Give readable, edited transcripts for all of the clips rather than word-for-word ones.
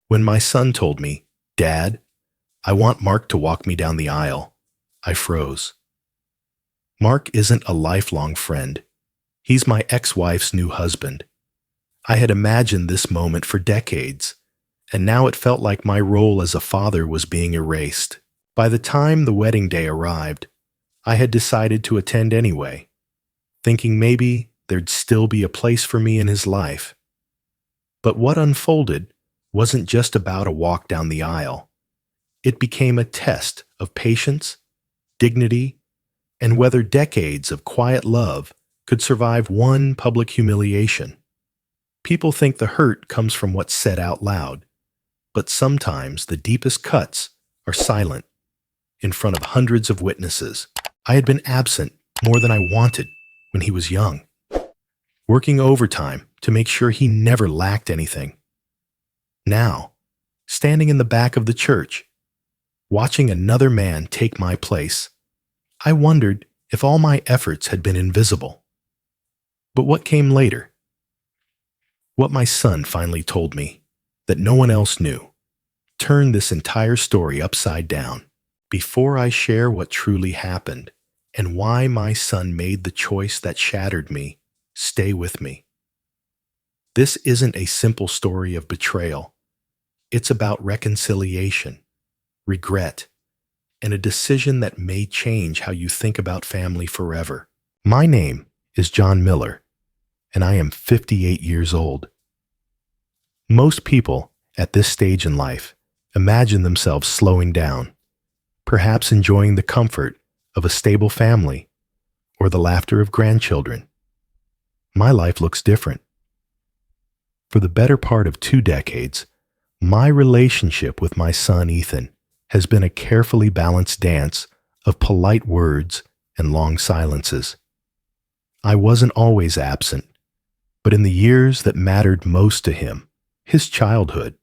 When my son told me, "Dad, I want Mark to walk me down the aisle," I froze. Mark isn't a lifelong friend. He's my ex-wife's new husband. I had imagined this moment for decades, and now it felt like my role as a father was being erased. By the time the wedding day arrived, I had decided to attend anyway, thinking maybe there'd still be a place for me in his life. But what unfolded wasn't just about a walk down the aisle. It became a test of patience, dignity, and whether decades of quiet love could survive one public humiliation. People think the hurt comes from what's said out loud, but sometimes the deepest cuts are silent, in front of hundreds of witnesses. I had been absent more than I wanted when he was young, working overtime to make sure he never lacked anything. Now, standing in the back of the church, watching another man take my place, I wondered if all my efforts had been invisible. But what came later? What my son finally told me, that no one else knew, turned this entire story upside down. Before I share what truly happened and why my son made the choice that shattered me, stay with me. This isn't a simple story of betrayal. It's about reconciliation, regret, and a decision that may change how you think about family forever. My name is John Miller, and I am 58 years old. Most people at this stage in life imagine themselves slowing down, perhaps enjoying the comfort of a stable family or the laughter of grandchildren. My life looks different. For the better part of 2 decades, my relationship with my son Ethan has been a carefully balanced dance of polite words and long silences. I wasn't always absent, but in the years that mattered most to him, his childhood,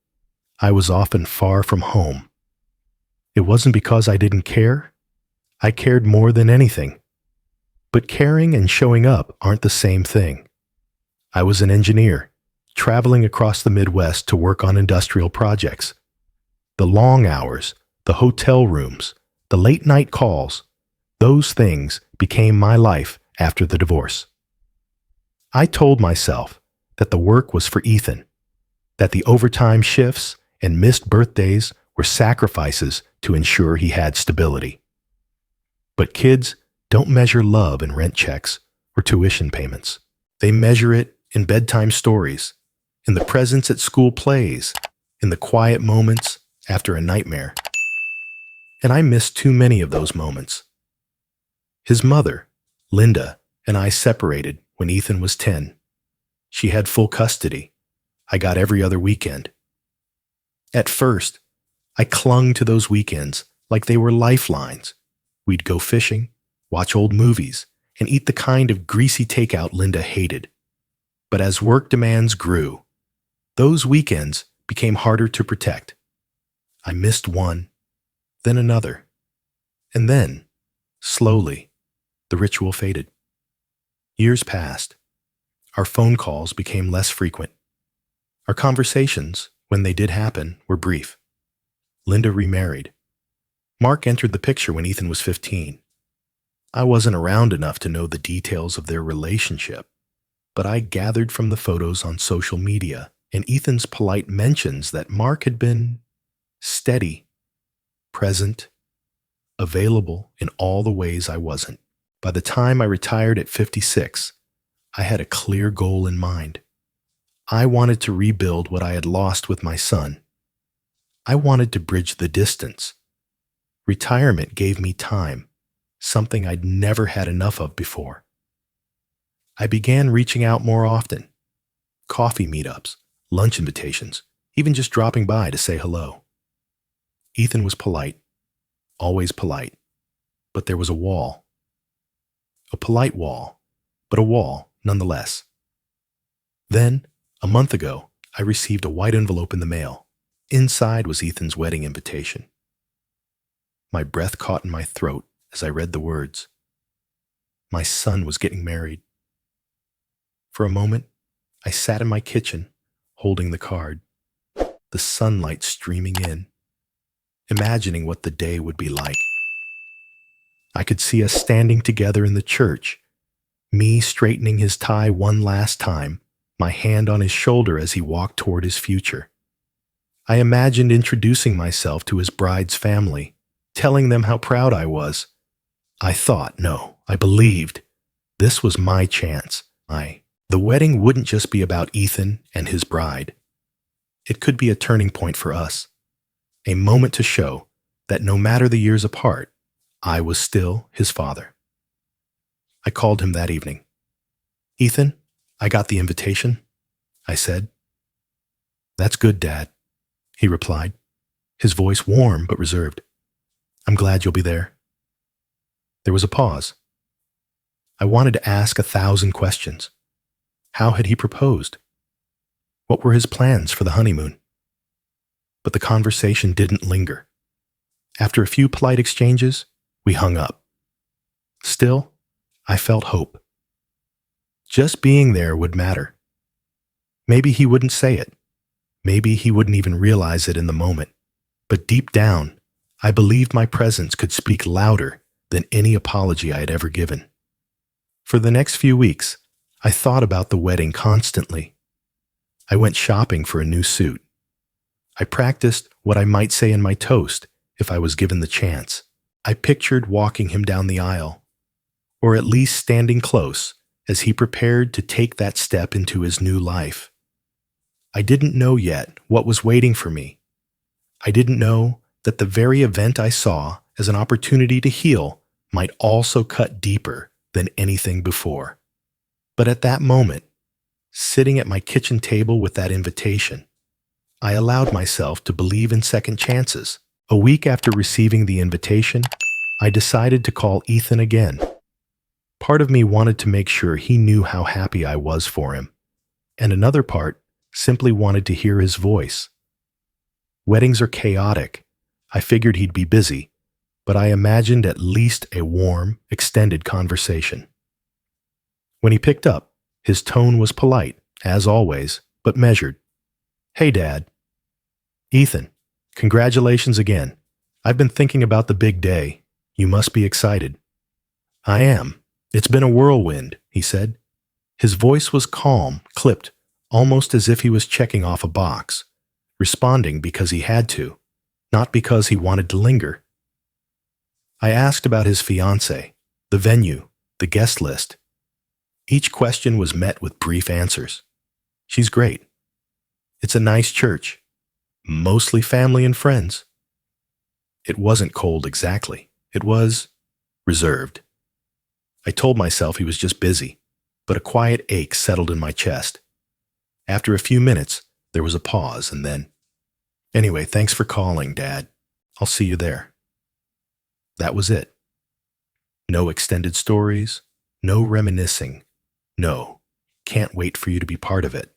I was often far from home. It wasn't because I didn't care. I cared more than anything. But caring and showing up aren't the same thing. I was an engineer, traveling across the Midwest to work on industrial projects. The long hours, the hotel rooms, the late-night calls, those things became my life after the divorce. I told myself that the work was for Ethan, that the overtime shifts and missed birthdays were sacrifices to ensure he had stability. But kids don't measure love in rent checks or tuition payments. They measure it in bedtime stories, in the presence at school plays, in the quiet moments after a nightmare. And I missed too many of those moments. His mother, Linda, and I separated when Ethan was 10. She had full custody. I got every other weekend. At first, I clung to those weekends like they were lifelines. We'd go fishing, watch old movies, and eat the kind of greasy takeout Linda hated. But as work demands grew, those weekends became harder to protect. I missed one, then another. And then, slowly, the ritual faded. Years passed. Our phone calls became less frequent. Our conversations, when they did happen, were brief. Linda remarried. Mark entered the picture when Ethan was 15. I wasn't around enough to know the details of their relationship, but I gathered from the photos on social media and Ethan's polite mentions that Mark had been steady, present, available in all the ways I wasn't. By the time I retired at 56, I had a clear goal in mind. I wanted to rebuild what I had lost with my son. I wanted to bridge the distance. Retirement gave me time, something I'd never had enough of before. I began reaching out more often. Coffee meetups, lunch invitations, even just dropping by to say hello. Ethan was polite, always polite, but there was a wall. A polite wall, but a wall nonetheless. Then, a month ago, I received a white envelope in the mail. Inside was Ethan's wedding invitation. My breath caught in my throat as I read the words. My son was getting married. For a moment, I sat in my kitchen, holding the card. the sunlight streaming in, imagining what the day would be like. I could see us standing together in the church, me straightening his tie one last time, my hand on his shoulder as he walked toward his future. I imagined introducing myself to his bride's family, telling them how proud I was. I thought, no, I believed. This was my chance. The wedding wouldn't just be about Ethan and his bride. It could be a turning point for us, a moment to show that no matter the years apart, I was still his father. I called him that evening. "Ethan, I got the invitation," I said. "That's good, Dad," he replied, his voice warm but reserved. "I'm glad you'll be there." There was a pause. I wanted to ask 1,000 questions. How had he proposed? What were his plans for the honeymoon? But the conversation didn't linger. After a few polite exchanges, we hung up. Still, I felt hope. Just being there would matter. Maybe he wouldn't say it. Maybe he wouldn't even realize it in the moment. But deep down, I believed my presence could speak louder than any apology I had ever given. For the next few weeks, I thought about the wedding constantly. I went shopping for a new suit. I practiced what I might say in my toast if I was given the chance. I pictured walking him down the aisle, or at least standing close as he prepared to take that step into his new life. I didn't know yet what was waiting for me. I didn't know that the very event I saw as an opportunity to heal might also cut deeper than anything before. But at that moment, sitting at my kitchen table with that invitation, I allowed myself to believe in second chances. A week after receiving the invitation, I decided to call Ethan again. Part of me wanted to make sure he knew how happy I was for him, and another part simply wanted to hear his voice. Weddings are chaotic. I figured he'd be busy, but I imagined at least a warm, extended conversation. When he picked up, his tone was polite, as always, but measured. "Hey, Dad." "Ethan, congratulations again. I've been thinking about the big day. You must be excited." "I am. It's been a whirlwind," he said. His voice was calm, clipped, almost as if he was checking off a box, responding because he had to, not because he wanted to linger. I asked about his fiancée, the venue, the guest list. Each question was met with brief answers. "She's great. It's a nice church. Mostly family and friends." It wasn't cold exactly. It was reserved. I told myself he was just busy, but a quiet ache settled in my chest. After a few minutes, there was a pause, and then, "Anyway, thanks for calling, Dad. I'll see you there." That was it. No extended stories, no reminiscing. No, can't wait for you to be part of it.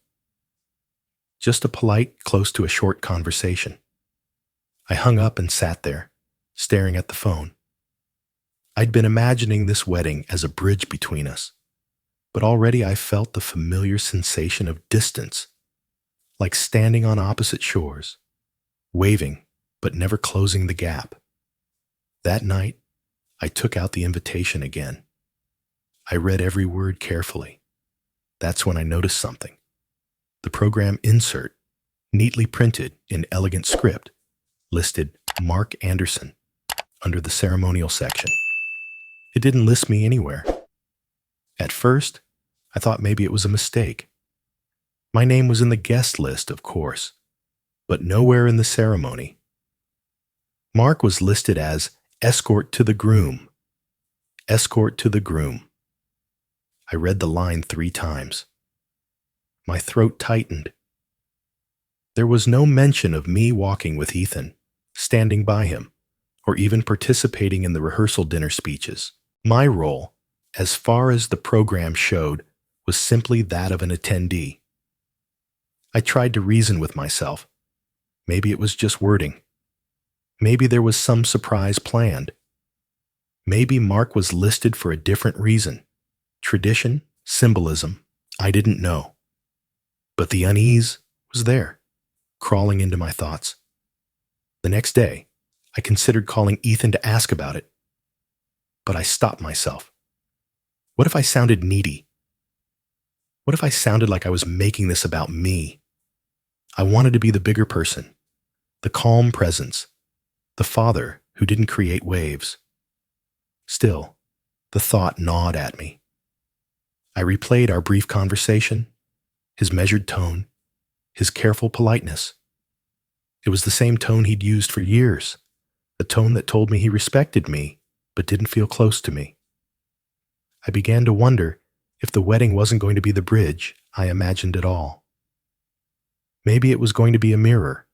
Just a polite, close to a short conversation. I hung up and sat there, staring at the phone. I'd been imagining this wedding as a bridge between us, but already I felt the familiar sensation of distance, like standing on opposite shores, waving but never closing the gap. That night, I took out the invitation again. I read every word carefully. That's when I noticed something. The program insert, neatly printed in elegant script, listed Mark Anderson under the ceremonial section. It didn't list me anywhere. At first, I thought maybe it was a mistake. My name was in the guest list, of course, but nowhere in the ceremony. Mark was listed as Escort to the Groom. Escort to the Groom. I read the line 3 times. My throat tightened. There was no mention of me walking with Ethan, standing by him, or even participating in the rehearsal dinner speeches. My role, as far as the program showed, was simply that of an attendee. I tried to reason with myself. Maybe it was just wording. Maybe there was some surprise planned. Maybe Mark was listed for a different reason. Tradition, symbolism, I didn't know. But the unease was there. crawling into my thoughts. The next day, I considered calling Ethan to ask about it, but I stopped myself. What if I sounded needy? What if I sounded like I was making this about me? I wanted to be the bigger person, the calm presence, the father who didn't create waves. Still, the thought gnawed at me. I replayed our brief conversation, his measured tone, his careful politeness. It was the same tone he'd used for years, a tone that told me he respected me but didn't feel close to me. I began to wonder if the wedding wasn't going to be the bridge I imagined at all. Maybe it was going to be a mirror,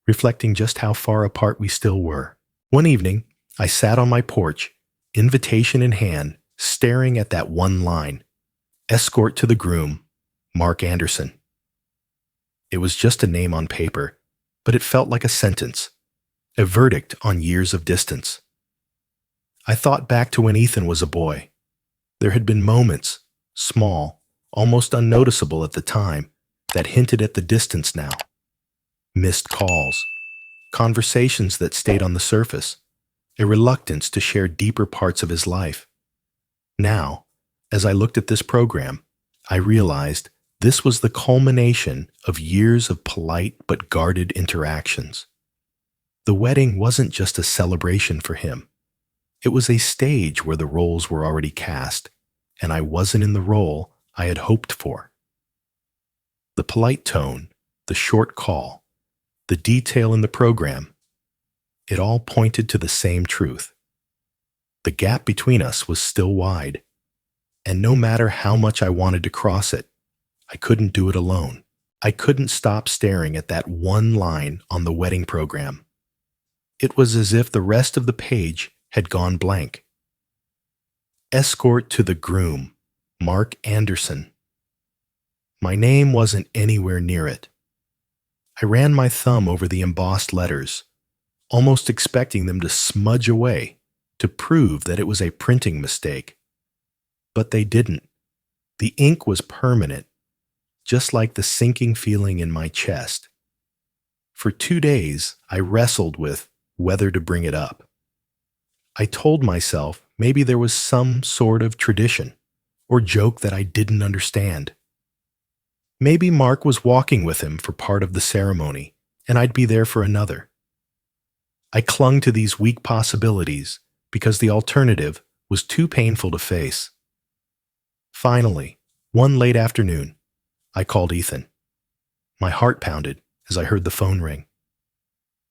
reflecting just how far apart we still were. One evening, I sat on my porch, invitation in hand, staring at that one line, Escort to the Groom, Mark Anderson. It was just a name on paper, but it felt like a sentence, a verdict on years of distance. I thought back to when Ethan was a boy. There had been moments, small, almost unnoticeable at the time, that hinted at the distance now. Missed calls, conversations that stayed on the surface, a reluctance to share deeper parts of his life. Now, as I looked at this program, I realized this was the culmination of years of polite but guarded interactions. The wedding wasn't just a celebration for him. It was a stage where the roles were already cast, and I wasn't in the role I had hoped for. The polite tone, the short call, the detail in the program, it all pointed to the same truth. The gap between us was still wide, and no matter how much I wanted to cross it, I couldn't do it alone. I couldn't stop staring at that one line on the wedding program. It was as if the rest of the page had gone blank. Escort to the Groom, Mark Anderson. My name wasn't anywhere near it. I ran my thumb over the embossed letters, almost expecting them to smudge away to prove that it was a printing mistake. But they didn't. The ink was permanent, just like the sinking feeling in my chest. For 2 days, I wrestled with whether to bring it up. I told myself maybe there was some sort of tradition or joke that I didn't understand. Maybe Mark was walking with him for part of the ceremony, and I'd be there for another. I clung to these weak possibilities because the alternative was too painful to face. Finally, one late afternoon, I called Ethan. My heart pounded as I heard the phone ring.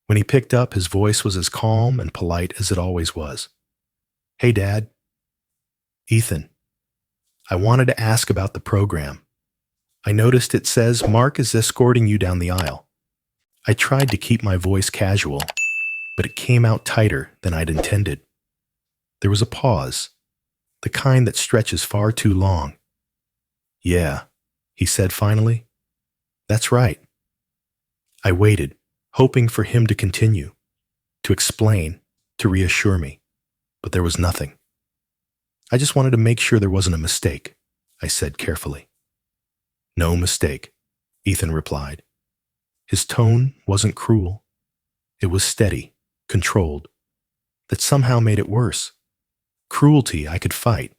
When he picked up, his voice was as calm and polite as it always was. "Hey, Dad." "Ethan, I wanted to ask about the program. I noticed it says Mark is escorting you down the aisle." I tried to keep my voice casual, but it came out tighter than I'd intended. There was a pause, the kind that stretches far too long. "Yeah," he said finally. "That's right." I waited, hoping for him to continue, to explain, to reassure me, but there was nothing. "I just wanted to make sure there wasn't a mistake," I said carefully. "No mistake," Ethan replied. His tone wasn't cruel. It was steady, controlled. That somehow made it worse. Cruelty I could fight,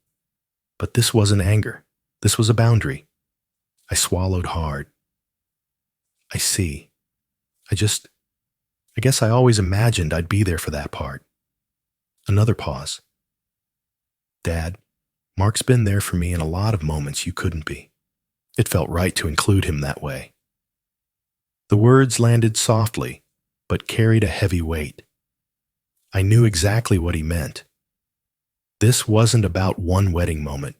but this wasn't anger. This was a boundary. I swallowed hard. "I see. I guess I always imagined I'd be there for that part." Another pause. "Dad, Mark's been there for me in a lot of moments you couldn't be. It felt right to include him that way." The words landed softly, but carried a heavy weight. I knew exactly what he meant. This wasn't about one wedding moment.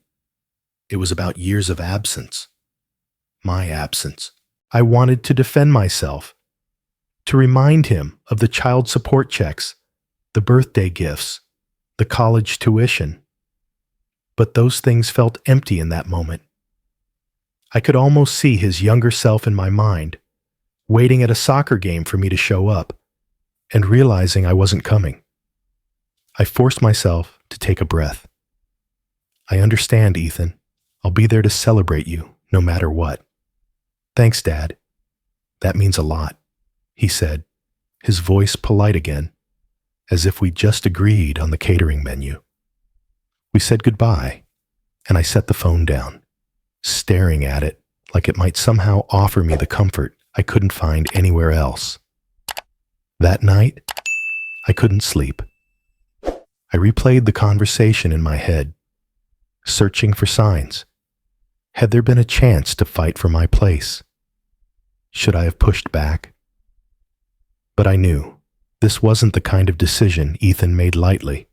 It was about years of absence. My absence. I wanted to defend myself, to remind him of the child support checks, the birthday gifts, the college tuition. But those things felt empty in that moment. I could almost see his younger self in my mind, waiting at a soccer game for me to show up, and realizing I wasn't coming. I forced myself to take a breath. "I understand, Ethan. I'll be there to celebrate you, no matter what." "Thanks, Dad. That means a lot." he said, his voice polite again, as if we just agreed on the catering menu. We said goodbye, and I set the phone down, staring at it like it might somehow offer me the comfort I couldn't find anywhere else. That night, I couldn't sleep. I replayed the conversation in my head, searching for signs. Had there been a chance to fight for my place? Should I have pushed back? But I knew this wasn't the kind of decision Ethan made lightly.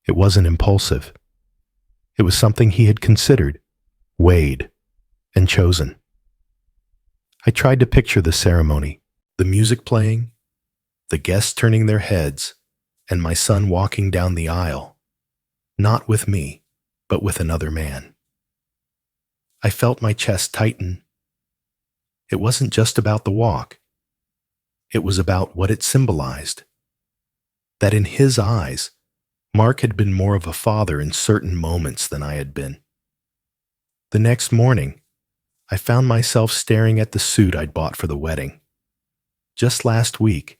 It wasn't impulsive. It was something he had considered, weighed, and chosen. I tried to picture the ceremony, the music playing, the guests turning their heads, and my son walking down the aisle, not with me, but with another man. I felt my chest tighten. It wasn't just about the walk. It was about what it symbolized. That in his eyes, Mark had been more of a father in certain moments than I had been. The next morning, I found myself staring at the suit I'd bought for the wedding. Just last week,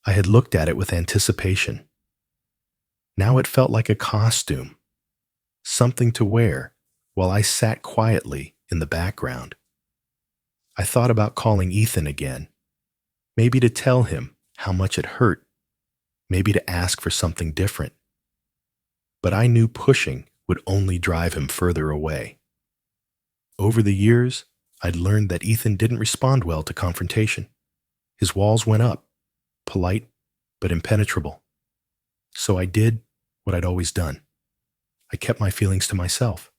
I had looked at it with anticipation. Now it felt like a costume, something to wear while I sat quietly in the background. I thought about calling Ethan again, maybe to tell him how much it hurt, maybe to ask for something different. But I knew pushing would only drive him further away. Over the years, I'd learned that Ethan didn't respond well to confrontation. His walls went up, polite but impenetrable. So I did what I'd always done. I kept my feelings to myself.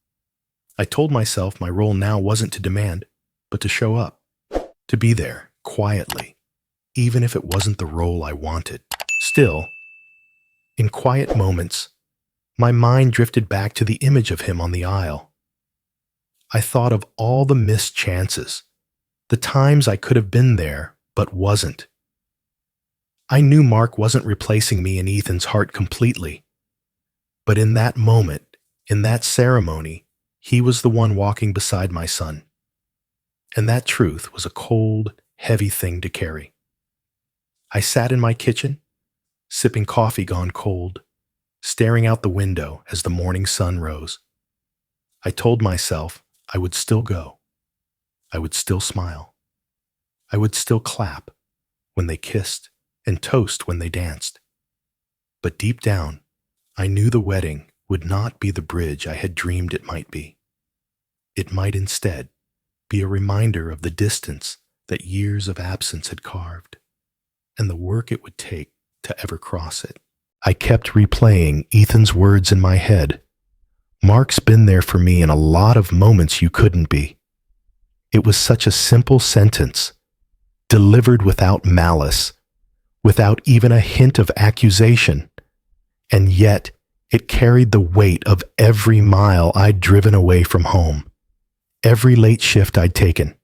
I told myself my role now wasn't to demand, but to show up, to be there, quietly, even if it wasn't the role I wanted. Still, in quiet moments, my mind drifted back to the image of him on the aisle. I thought of all the missed chances, the times I could have been there but wasn't. I knew Mark wasn't replacing me in Ethan's heart completely. But in that moment, in that ceremony, he was the one walking beside my son. And that truth was a cold, heavy thing to carry. I sat in my kitchen, sipping coffee gone cold, staring out the window as the morning sun rose. I told myself I would still go. I would still smile. I would still clap when they kissed and toast when they danced. But deep down, I knew the wedding would not be the bridge I had dreamed it might be. It might instead be a reminder of the distance that years of absence had carved, and the work it would take to ever cross it. I kept replaying Ethan's words in my head. Mark's been there for me in a lot of moments you couldn't be. It was such a simple sentence, delivered without malice, without even a hint of accusation, and yet it carried the weight of every mile I'd driven away from home, every late shift I'd taken,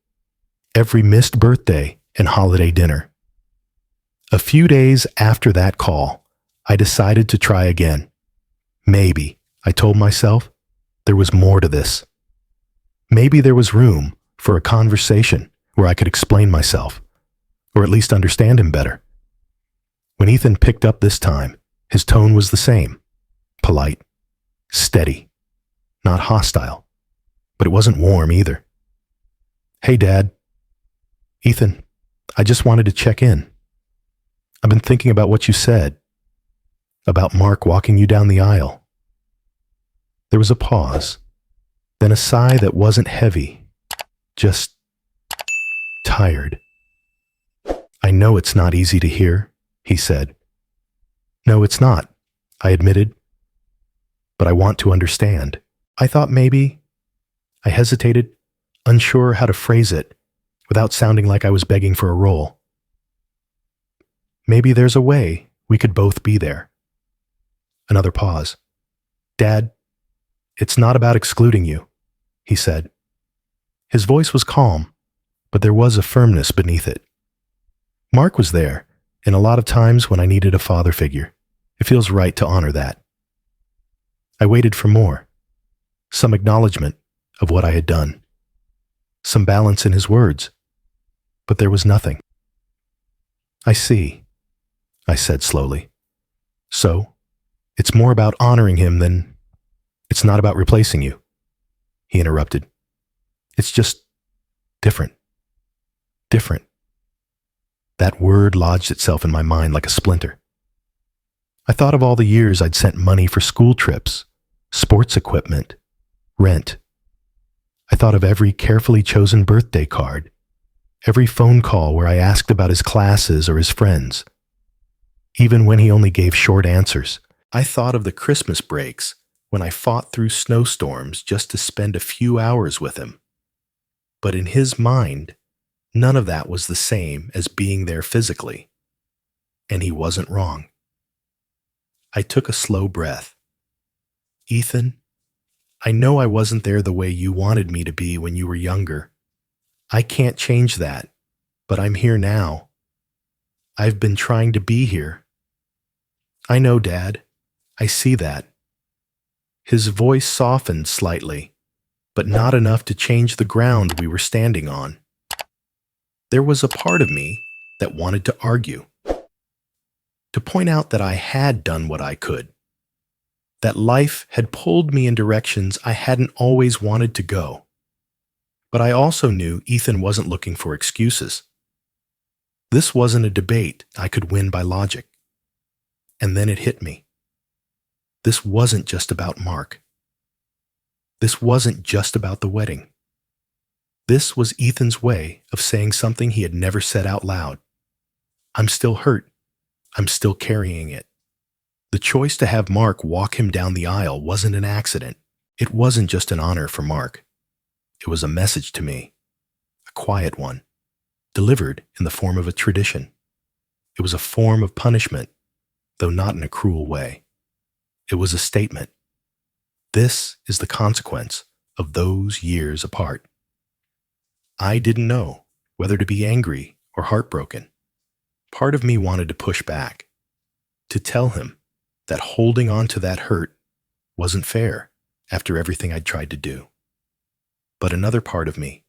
every missed birthday and holiday dinner. A few days after that call, I decided to try again. Maybe, I told myself, there was more to this. Maybe there was room for a conversation where I could explain myself, or at least understand him better. When Ethan picked up this time, his tone was the same, polite, steady, not hostile, but it wasn't warm either. "Hey, Dad." "Ethan, I just wanted to check in. I've been thinking about what you said, about Mark walking you down the aisle." There was a pause, then a sigh that wasn't heavy, just tired. "I know it's not easy to hear," he said. "No, it's not," I admitted. "But I want to understand." I thought maybe. I hesitated, unsure how to phrase it, without sounding like I was begging for a role. "Maybe there's a way we could both be there." Another pause. "Dad, it's not about excluding you," he said. His voice was calm, but there was a firmness beneath it. Mark was there, and a lot of times when I needed a father figure. It feels right to honor that. I waited for more, some acknowledgement of what I had done, some balance in his words, but there was nothing. I see, I said slowly. So, it's more about honoring him than it's not about replacing you, he interrupted. It's just different. Different. That word lodged itself in my mind like a splinter. I thought of all the years I'd sent money for school trips, sports equipment, rent. I thought of every carefully chosen birthday card, every phone call where I asked about his classes or his friends. Even when he only gave short answers, I thought of the Christmas breaks when I fought through snowstorms just to spend a few hours with him. But in his mind, none of that was the same as being there physically. And he wasn't wrong. I took a slow breath. Ethan, I know I wasn't there the way you wanted me to be when you were younger. I can't change that, but I'm here now. I've been trying to be here. I know, Dad. I see that. His voice softened slightly, but not enough to change the ground we were standing on. There was a part of me that wanted to argue, to point out that I had done what I could, that life had pulled me in directions I hadn't always wanted to go. But I also knew Ethan wasn't looking for excuses. This wasn't a debate I could win by logic. And then it hit me. This wasn't just about Mark. This wasn't just about the wedding. This was Ethan's way of saying something he had never said out loud. I'm still hurt. I'm still carrying it. The choice to have Mark walk him down the aisle wasn't an accident. It wasn't just an honor for Mark. It was a message to me, a quiet one, delivered in the form of a tradition. It was a form of punishment, though not in a cruel way. It was a statement. This is the consequence of those years apart. I didn't know whether to be angry or heartbroken. Part of me wanted to push back, to tell him that holding on to that hurt wasn't fair after everything I'd tried to do. But another part of me,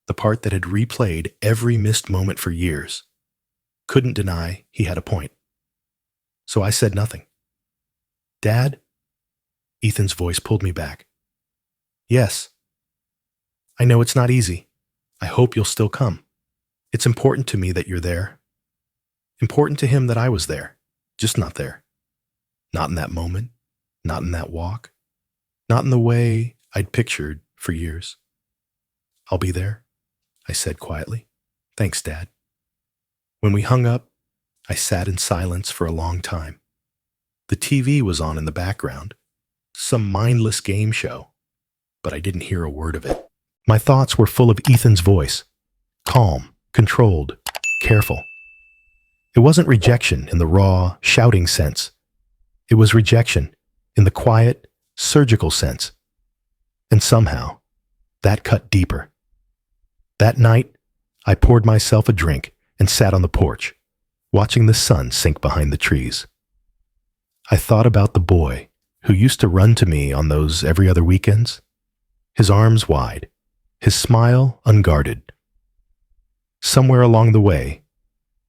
the part that had replayed every missed moment for years, couldn't deny he had a point. So I said nothing. Dad? Ethan's voice pulled me back. Yes. I know it's not easy. I hope you'll still come. It's important to me that you're there. Important to him that I was there, just not there. Not in that moment, not in that walk, not in the way I'd pictured for years. I'll be there, I said quietly. Thanks, Dad. When we hung up, I sat in silence for a long time. The TV was on in the background, some mindless game show, but I didn't hear a word of it. My thoughts were full of Ethan's voice, calm, controlled, careful. It wasn't rejection in the raw, shouting sense. It was rejection in the quiet, surgical sense. And somehow, that cut deeper. That night, I poured myself a drink and sat on the porch, watching the sun sink behind the trees. I thought about the boy who used to run to me on those every other weekends, his arms wide, his smile unguarded. Somewhere along the way,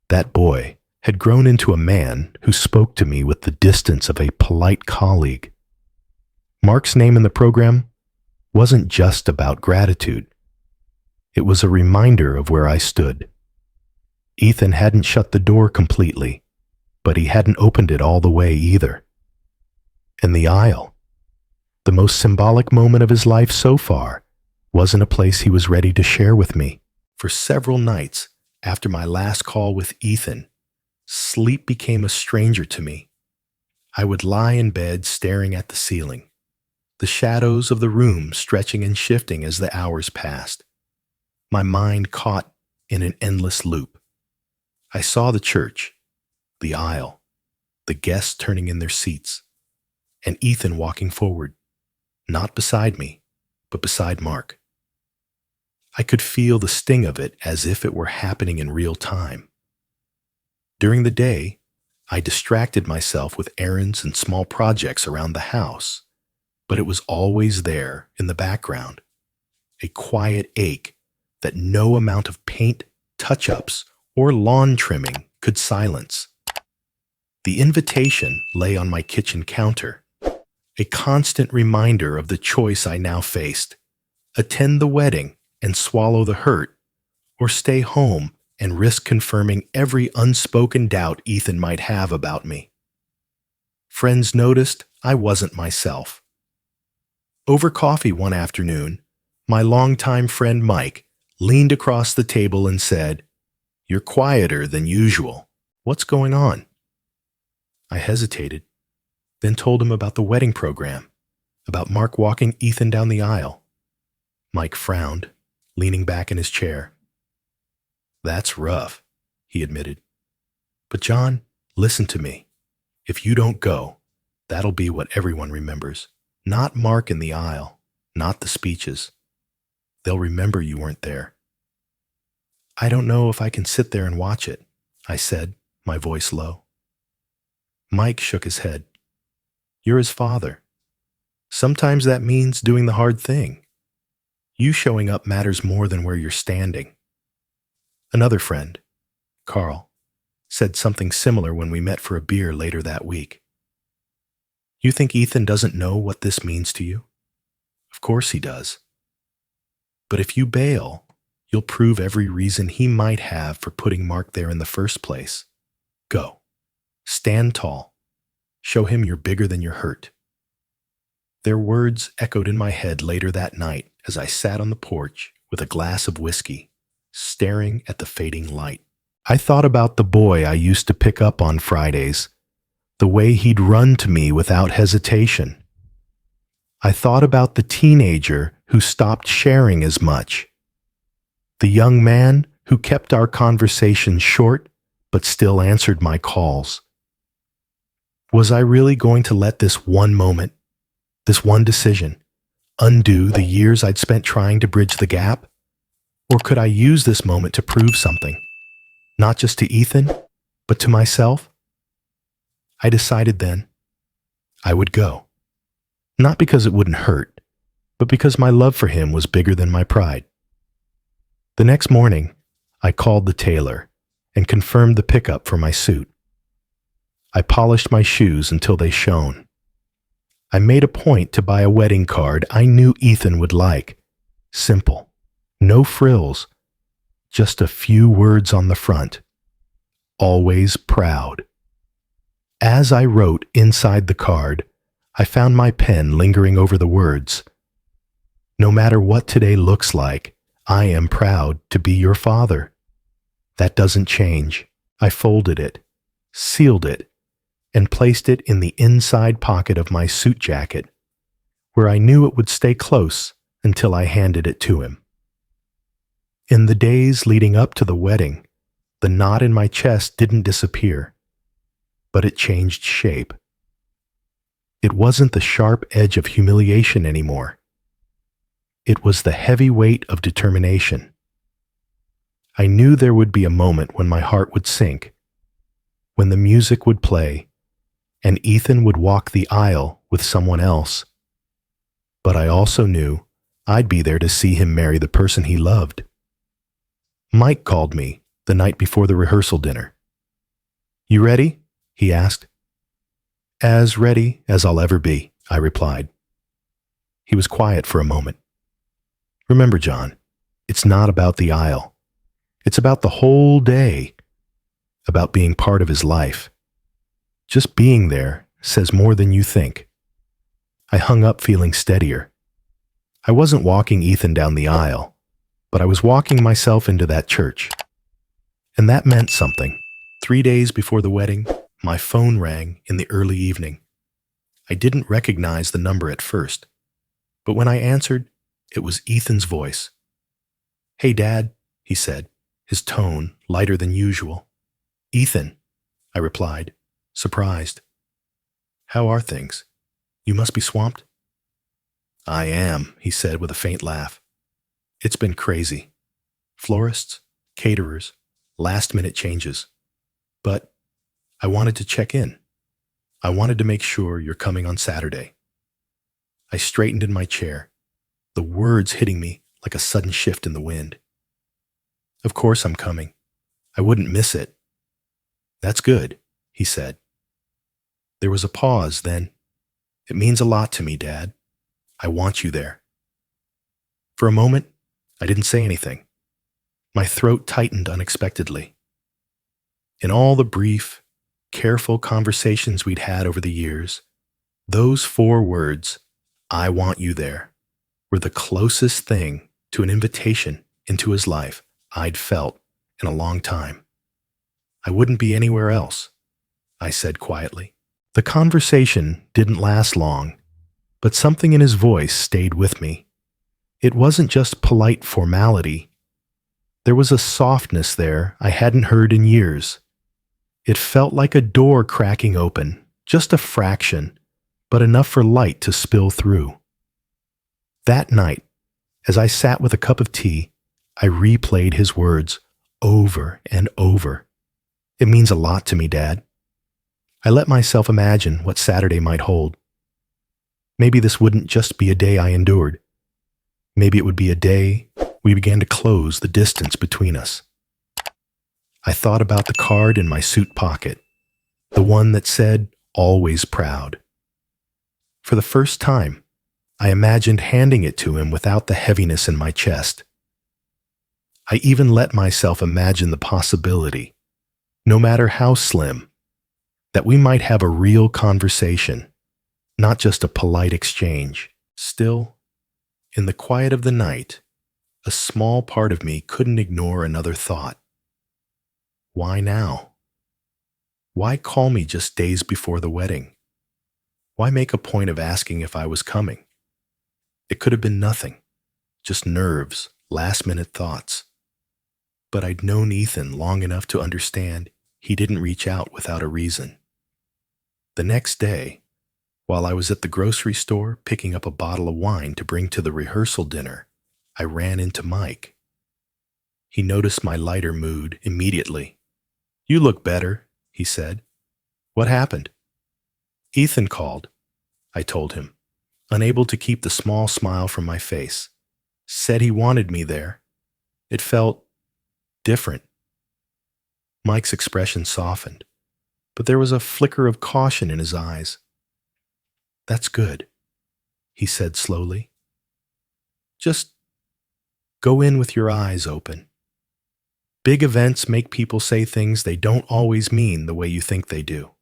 that boy had grown into a man who spoke to me with the distance of a polite colleague. Mark's name in the program wasn't just about gratitude. It was a reminder of where I stood. Ethan hadn't shut the door completely, but he hadn't opened it all the way either. And the aisle, the most symbolic moment of his life so far, wasn't a place he was ready to share with me. For several nights after my last call with Ethan, sleep became a stranger to me. I would lie in bed staring at the ceiling, the shadows of the room stretching and shifting as the hours passed. My mind caught in an endless loop. I saw the church, the aisle, the guests turning in their seats, and Ethan walking forward, not beside me, but beside Mark. I could feel the sting of it as if it were happening in real time. During the day, I distracted myself with errands and small projects around the house, but it was always there in the background, a quiet ache that no amount of paint, touch-ups, or lawn trimming could silence. The invitation lay on my kitchen counter, a constant reminder of the choice I now faced: attend the wedding and swallow the hurt, or stay home and risk confirming every unspoken doubt Ethan might have about me. Friends noticed I wasn't myself. Over coffee one afternoon, my longtime friend Mike leaned across the table and said, "You're quieter than usual. What's going on?" I hesitated, then told him about the wedding program, about Mark walking Ethan down the aisle. Mike frowned, leaning back in his chair. "That's rough," he admitted. "But John, listen to me. If you don't go, that'll be what everyone remembers. Not Mark in the aisle, not the speeches. They'll remember you weren't there." "I don't know if I can sit there and watch it," I said, my voice low. Mike shook his head. "You're his father. Sometimes that means doing the hard thing. You showing up matters more than where you're standing." Another friend, Carl, said something similar when we met for a beer later that week. "You think Ethan doesn't know what this means to you? Of course he does. But if you bail, you'll prove every reason he might have for putting Mark there in the first place. Go. Stand tall. Show him you're bigger than your hurt." Their words echoed in my head later that night as I sat on the porch with a glass of whiskey, staring at the fading light. I thought about the boy I used to pick up on Fridays, the way he'd run to me without hesitation. I thought about the teenager who stopped sharing as much, the young man who kept our conversations short but still answered my calls. Was I really going to let this one moment, this one decision, undo the years I'd spent trying to bridge the gap? Or could I use this moment to prove something, not just to Ethan, but to myself? I decided then I would go. Not because it wouldn't hurt, but because my love for him was bigger than my pride. The next morning, I called the tailor and confirmed the pickup for my suit. I polished my shoes until they shone. I made a point to buy a wedding card I knew Ethan would like. Simple, no frills, just a few words on the front. Always proud. As I wrote inside the card, I found my pen lingering over the words. "No matter what today looks like, I am proud to be your father." That doesn't change. I folded it, sealed it, and placed it in the inside pocket of my suit jacket, where I knew it would stay close until I handed it to him. In the days leading up to the wedding, the knot in my chest didn't disappear, but it changed shape. It wasn't the sharp edge of humiliation anymore. It was the heavy weight of determination. I knew there would be a moment when my heart would sink, when the music would play, and Ethan would walk the aisle with someone else. But I also knew I'd be there to see him marry the person he loved. Mike called me the night before the rehearsal dinner. "You ready?" he asked. "As ready as I'll ever be," I replied. He was quiet for a moment. "Remember, John, it's not about the aisle. It's about the whole day, about being part of his life. Just being there says more than you think." I hung up feeling steadier. I wasn't walking Ethan down the aisle, but I was walking myself into that church. And that meant something. 3 days before the wedding, my phone rang in the early evening. I didn't recognize the number at first, but when I answered, it was Ethan's voice. "Hey, Dad," he said, his tone lighter than usual. "Ethan," I replied, surprised. "How are things? You must be swamped." "I am," he said with a faint laugh. "It's been crazy. Florists, caterers, last-minute changes. But I wanted to check in. I wanted to make sure you're coming on Saturday." I straightened in my chair, the words hitting me like a sudden shift in the wind. "Of course I'm coming. I wouldn't miss it." That's good, he said. There was a pause, then. It means a lot to me, Dad. I want you there. For a moment, I didn't say anything. My throat tightened unexpectedly. In all the brief, careful conversations we'd had over the years, those 4 words, I want you there, were the closest thing to an invitation into his life I'd felt in a long time. I wouldn't be anywhere else, I said quietly. The conversation didn't last long, but something in his voice stayed with me. It wasn't just polite formality. There was a softness there I hadn't heard in years. It felt like a door cracking open, just a fraction, but enough for light to spill through. That night, as I sat with a cup of tea, I replayed his words over and over. It means a lot to me, Dad. I let myself imagine what Saturday might hold. Maybe this wouldn't just be a day I endured. Maybe it would be a day we began to close the distance between us. I thought about the card in my suit pocket, the one that said, always proud. For the first time, I imagined handing it to him without the heaviness in my chest. I even let myself imagine the possibility, no matter how slim, that we might have a real conversation, not just a polite exchange. Still, in the quiet of the night, a small part of me couldn't ignore another thought. Why now? Why call me just days before the wedding? Why make a point of asking if I was coming? It could have been nothing, just nerves, last-minute thoughts. But I'd known Ethan long enough to understand he didn't reach out without a reason. The next day, while I was at the grocery store picking up a bottle of wine to bring to the rehearsal dinner, I ran into Mike. He noticed my lighter mood immediately. You look better, he said. What happened? Ethan called, I told him, unable to keep the small smile from my face. Said he wanted me there. It felt different. Mike's expression softened, but there was a flicker of caution in his eyes. That's good, he said slowly. Just go in with your eyes open. Big events make people say things they don't always mean the way you think they do.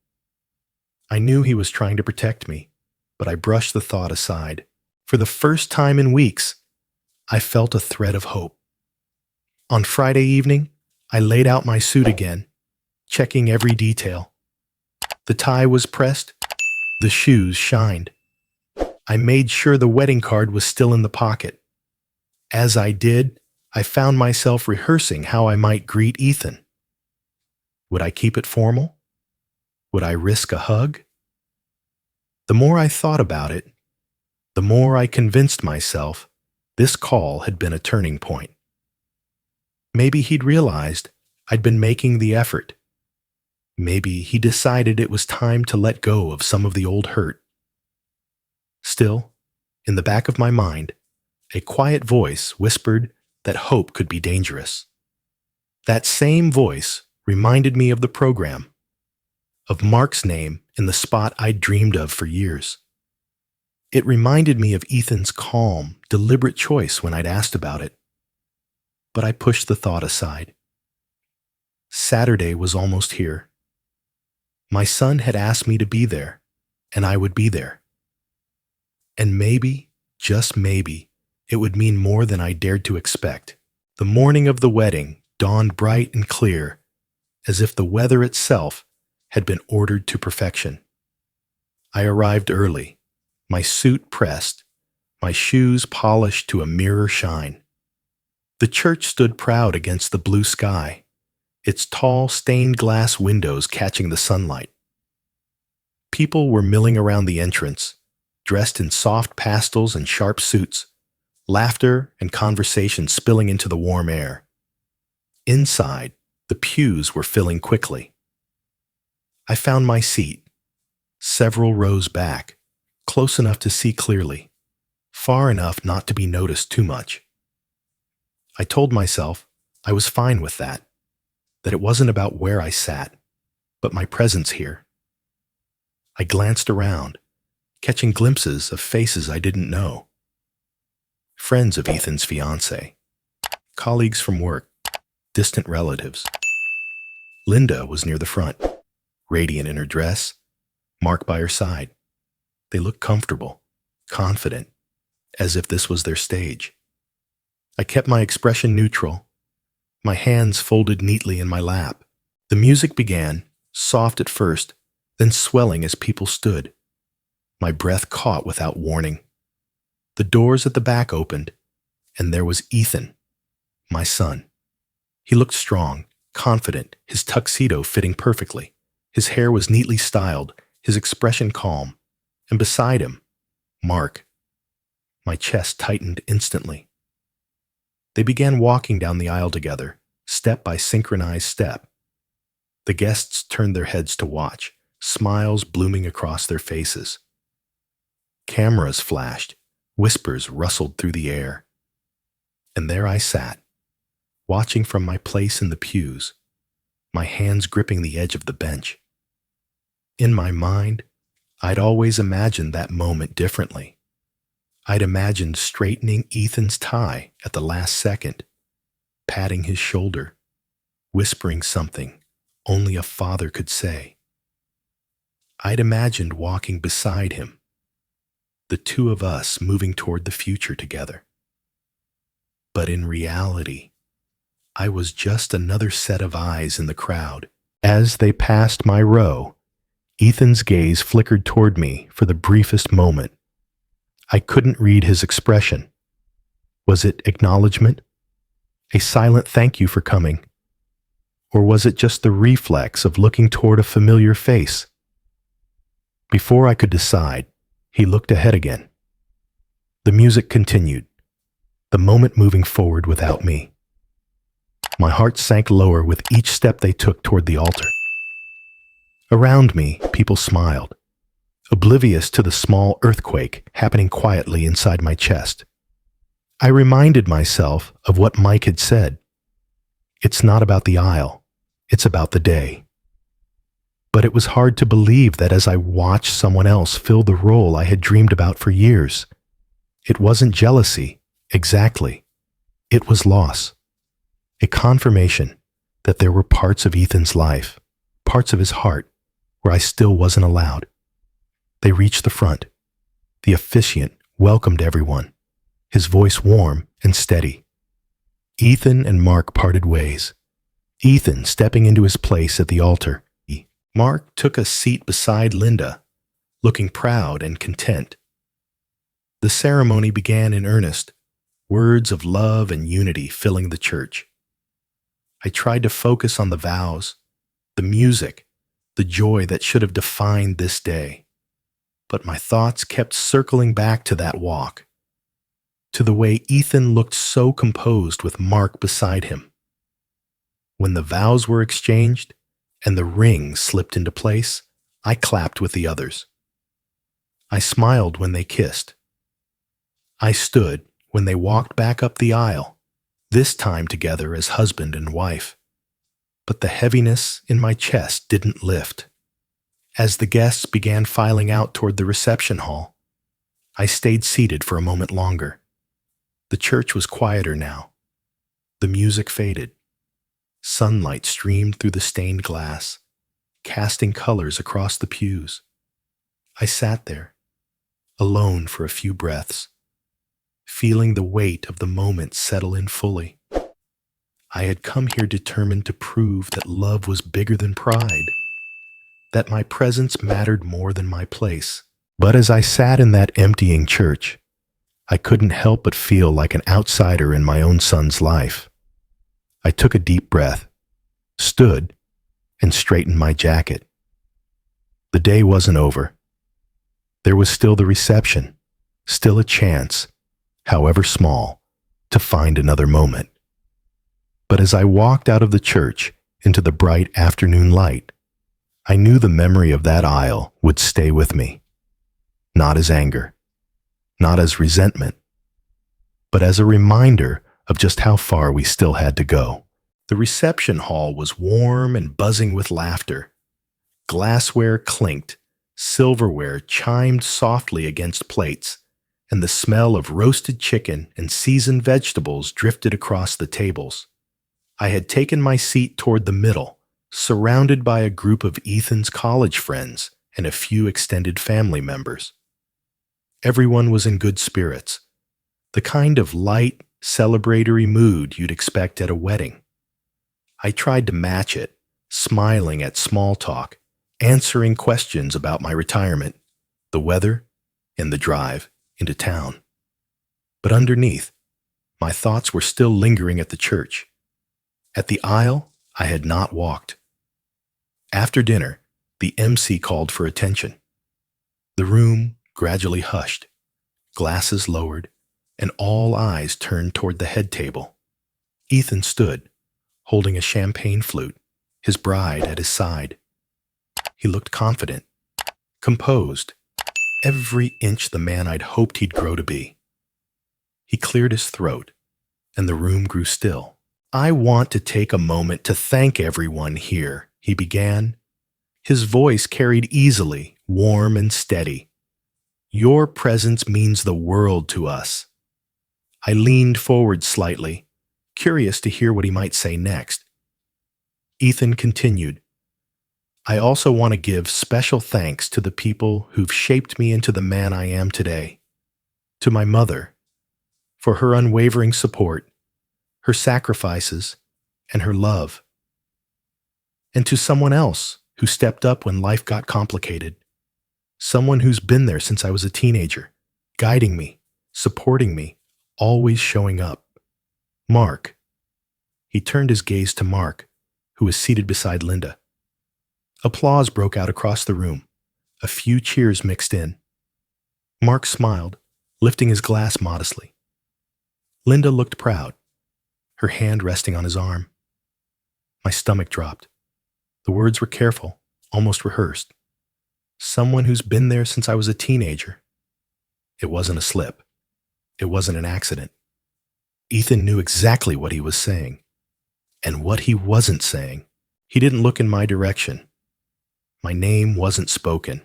I knew he was trying to protect me, but I brushed the thought aside. For the first time in weeks, I felt a thread of hope. On Friday evening, I laid out my suit again, checking every detail. The tie was pressed, the shoes shined. I made sure the wedding card was still in the pocket. As I did, I found myself rehearsing how I might greet Ethan. Would I keep it formal? Would I risk a hug? The more I thought about it, the more I convinced myself this call had been a turning point. Maybe he'd realized I'd been making the effort. Maybe he decided it was time to let go of some of the old hurt. Still, in the back of my mind, a quiet voice whispered that hope could be dangerous. That same voice reminded me of the program, of Mark's name in the spot I'd dreamed of for years. It reminded me of Ethan's calm, deliberate choice when I'd asked about it. But I pushed the thought aside. Saturday was almost here. My son had asked me to be there, and I would be there. And maybe, just maybe, it would mean more than I dared to expect. The morning of the wedding dawned bright and clear, as if the weather itself had been ordered to perfection. I arrived early, my suit pressed, my shoes polished to a mirror shine. The church stood proud against the blue sky, its tall stained glass windows catching the sunlight. People were milling around the entrance, dressed in soft pastels and sharp suits, laughter and conversation spilling into the warm air. Inside, the pews were filling quickly. I found my seat, several rows back, close enough to see clearly, far enough not to be noticed too much. I told myself I was fine with that it wasn't about where I sat. but my presence here. I glanced around, catching glimpses of faces I didn't know. Friends of Ethan's fiancée, colleagues from work, distant relatives. Linda was near the front, radiant in her dress, Mark by her side. They looked comfortable, confident, as if this was their stage. I kept my expression neutral, my hands folded neatly in my lap. The music began, soft at first, then swelling as people stood. My breath caught without warning. The doors at the back opened, and there was Ethan, my son. He looked strong, confident, his tuxedo fitting perfectly. His hair was neatly styled, his expression calm, and beside him, Mark. My chest tightened instantly. They began walking down the aisle together, step by synchronized step. The guests turned their heads to watch, smiles blooming across their faces. Cameras flashed, whispers rustled through the air. And there I sat, watching from my place in the pews, my hands gripping the edge of the bench. In my mind, I'd always imagined that moment differently. I'd imagined straightening Ethan's tie at the last second, patting his shoulder, whispering something only a father could say. I'd imagined walking beside him, the two of us moving toward the future together. But in reality, I was just another set of eyes in the crowd. As they passed my row, Ethan's gaze flickered toward me for the briefest moment. I couldn't read his expression. Was it acknowledgement? A silent thank you for coming? Or was it just the reflex of looking toward a familiar face? Before I could decide, he looked ahead again. The music continued, the moment moving forward without me. My heart sank lower with each step they took toward the altar. Around me, people smiled, oblivious to the small earthquake happening quietly inside my chest. I reminded myself of what Mike had said. It's not about the aisle, it's about the day. But it was hard to believe that as I watched someone else fill the role I had dreamed about for years. It wasn't jealousy, exactly. It was loss. A confirmation that there were parts of Ethan's life, parts of his heart, where I still wasn't allowed. They reached the front. The officiant welcomed everyone, his voice warm and steady. Ethan and Mark parted ways, Ethan stepping into his place at the altar. Mark took a seat beside Linda, looking proud and content. The ceremony began in earnest, words of love and unity filling the church. I tried to focus on the vows, the music, the joy that should have defined this day. But my thoughts kept circling back to that walk, to the way Ethan looked so composed with Mark beside him. When the vows were exchanged and the ring slipped into place, I clapped with the others. I smiled when they kissed. I stood when they walked back up the aisle, this time together as husband and wife. But the heaviness in my chest didn't lift. As the guests began filing out toward the reception hall, I stayed seated for a moment longer. The church was quieter now. The music faded. Sunlight streamed through the stained glass, casting colors across the pews. I sat there, alone for a few breaths, feeling the weight of the moment settle in fully. I had come here determined to prove that love was bigger than pride, that my presence mattered more than my place. But as I sat in that emptying church, I couldn't help but feel like an outsider in my own son's life. I took a deep breath, stood, and straightened my jacket. The day wasn't over. There was still the reception, still a chance, however small, to find another moment. But as I walked out of the church into the bright afternoon light, I knew the memory of that aisle would stay with me. Not as anger, not as resentment, but as a reminder of just how far we still had to go. The reception hall was warm and buzzing with laughter. Glassware clinked, silverware chimed softly against plates, and the smell of roasted chicken and seasoned vegetables drifted across the tables. I had taken my seat toward the middle, surrounded by a group of Ethan's college friends and a few extended family members. Everyone was in good spirits, the kind of light, celebratory mood you'd expect at a wedding. I tried to match it, smiling at small talk, answering questions about my retirement, the weather, and the drive into town. But underneath, my thoughts were still lingering at the church. At the aisle, I had not walked. After dinner, the MC called for attention. The room gradually hushed, glasses lowered, and all eyes turned toward the head table. Ethan stood, holding a champagne flute, his bride at his side. He looked confident, composed, every inch the man I'd hoped he'd grow to be. He cleared his throat, and the room grew still. "I want to take a moment to thank everyone here," he began. His voice carried easily, warm and steady. "Your presence means the world to us." I leaned forward slightly, curious to hear what he might say next. Ethan continued, "I also want to give special thanks to the people who've shaped me into the man I am today. To my mother, for her unwavering support, her sacrifices, and her love. And to someone else who stepped up when life got complicated. Someone who's been there since I was a teenager, guiding me, supporting me, always showing up. Mark." He turned his gaze to Mark, who was seated beside Linda. Applause broke out across the room. A few cheers mixed in. Mark smiled, lifting his glass modestly. Linda looked proud, her hand resting on his arm. My stomach dropped. The words were careful, almost rehearsed. Someone who's been there since I was a teenager. It wasn't a slip. It wasn't an accident. Ethan knew exactly what he was saying. And what he wasn't saying. He didn't look in my direction. My name wasn't spoken.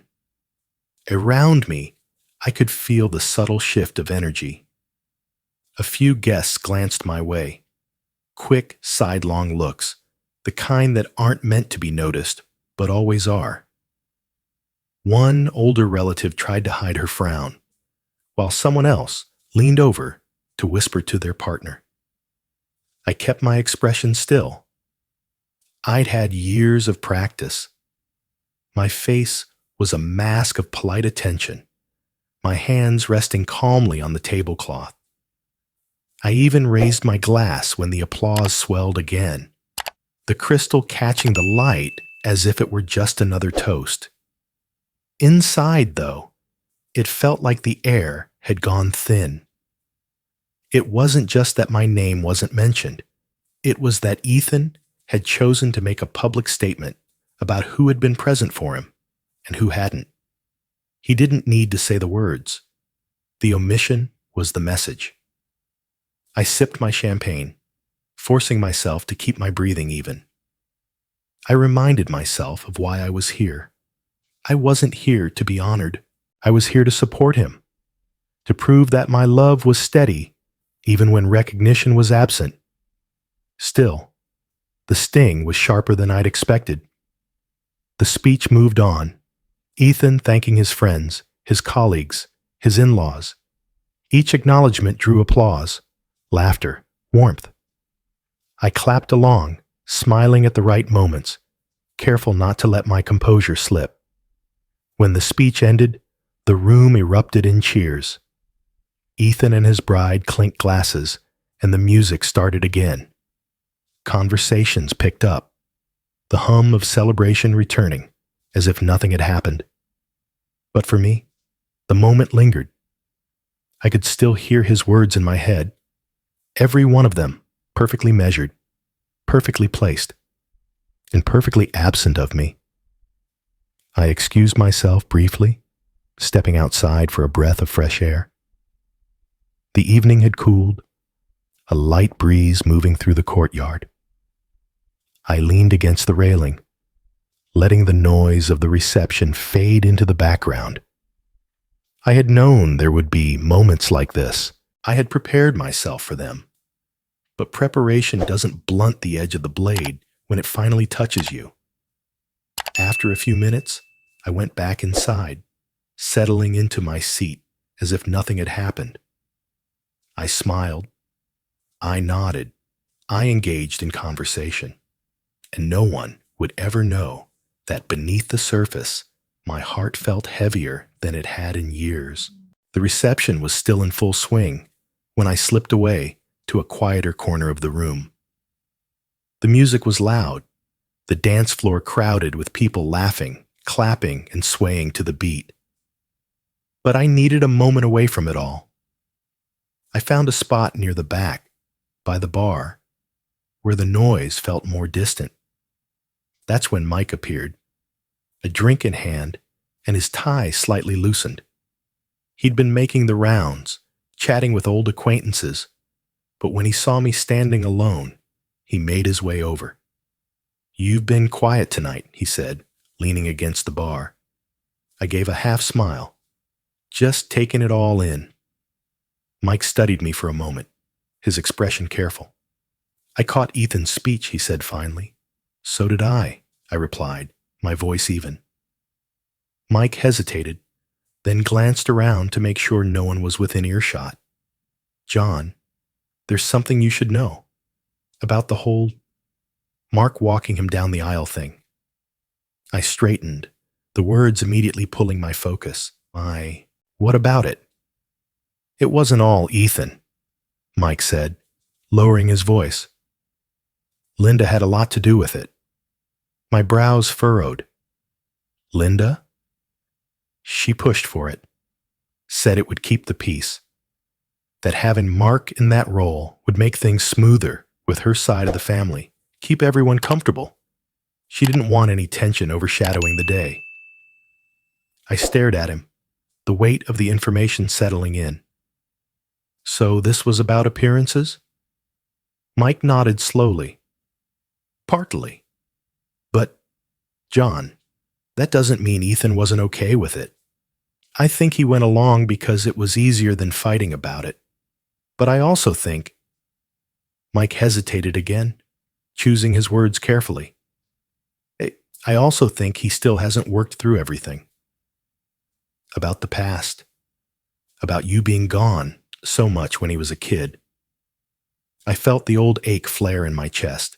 Around me, I could feel the subtle shift of energy. A few guests glanced my way. Quick, sidelong looks, the kind that aren't meant to be noticed, but always are. One older relative tried to hide her frown, while someone else leaned over to whisper to their partner. I kept my expression still. I'd had years of practice. My face was a mask of polite attention, my hands resting calmly on the tablecloth. I even raised my glass when the applause swelled again, the crystal catching the light as if it were just another toast. Inside, though, it felt like the air had gone thin. It wasn't just that my name wasn't mentioned. It was that Ethan had chosen to make a public statement about who had been present for him and who hadn't. He didn't need to say the words. The omission was the message. I sipped my champagne, forcing myself to keep my breathing even. I reminded myself of why I was here. I wasn't here to be honored. I was here to support him, to prove that my love was steady even when recognition was absent. Still, the sting was sharper than I'd expected. The speech moved on, Ethan thanking his friends, his colleagues, his in-laws. Each acknowledgement drew applause, laughter, warmth. I clapped along, smiling at the right moments, careful not to let my composure slip. When the speech ended, the room erupted in cheers. Ethan and his bride clinked glasses, and the music started again. Conversations picked up, the hum of celebration returning, as if nothing had happened. But for me, the moment lingered. I could still hear his words in my head, every one of them perfectly measured, perfectly placed, and perfectly absent of me. I excused myself briefly, stepping outside for a breath of fresh air. The evening had cooled, a light breeze moving through the courtyard. I leaned against the railing, letting the noise of the reception fade into the background. I had known there would be moments like this. I had prepared myself for them. But preparation doesn't blunt the edge of the blade when it finally touches you. After a few minutes, I went back inside, settling into my seat as if nothing had happened. I smiled. I nodded. I engaged in conversation. And no one would ever know that beneath the surface, my heart felt heavier than it had in years. The reception was still in full swing when I slipped away to a quieter corner of the room. The music was loud, the dance floor crowded with people laughing, clapping, and swaying to the beat. But I needed a moment away from it all. I found a spot near the back, by the bar, where the noise felt more distant. That's when Mike appeared, a drink in hand and his tie slightly loosened. He'd been making the rounds, chatting with old acquaintances, but when he saw me standing alone, he made his way over. "You've been quiet tonight," he said, leaning against the bar. I gave a half smile, just taking it all in. Mike studied me for a moment, his expression careful. "I caught Ethan's speech," he said finally. "So did I replied, my voice even. Mike hesitated, then glanced around to make sure no one was within earshot. "John, there's something you should know about the whole Mark walking him down the aisle thing." I straightened, the words immediately pulling my focus. What about it?" "It wasn't all Ethan," Mike said, lowering his voice. "Linda had a lot to do with it." My brows furrowed. "Linda?" She pushed for it, said it would keep the peace, that having Mark in that role would make things smoother with her side of the family, keep everyone comfortable. She didn't want any tension overshadowing the day. I stared at him, the weight of the information settling in. "So this was about appearances?" Mike nodded slowly. "Partly. But, John, that doesn't mean Ethan wasn't okay with it. I think he went along because it was easier than fighting about it. But I also think—" Mike hesitated again, choosing his words carefully. "I also think he still hasn't worked through everything. About the past. About you being gone so much when he was a kid." I felt the old ache flare in my chest.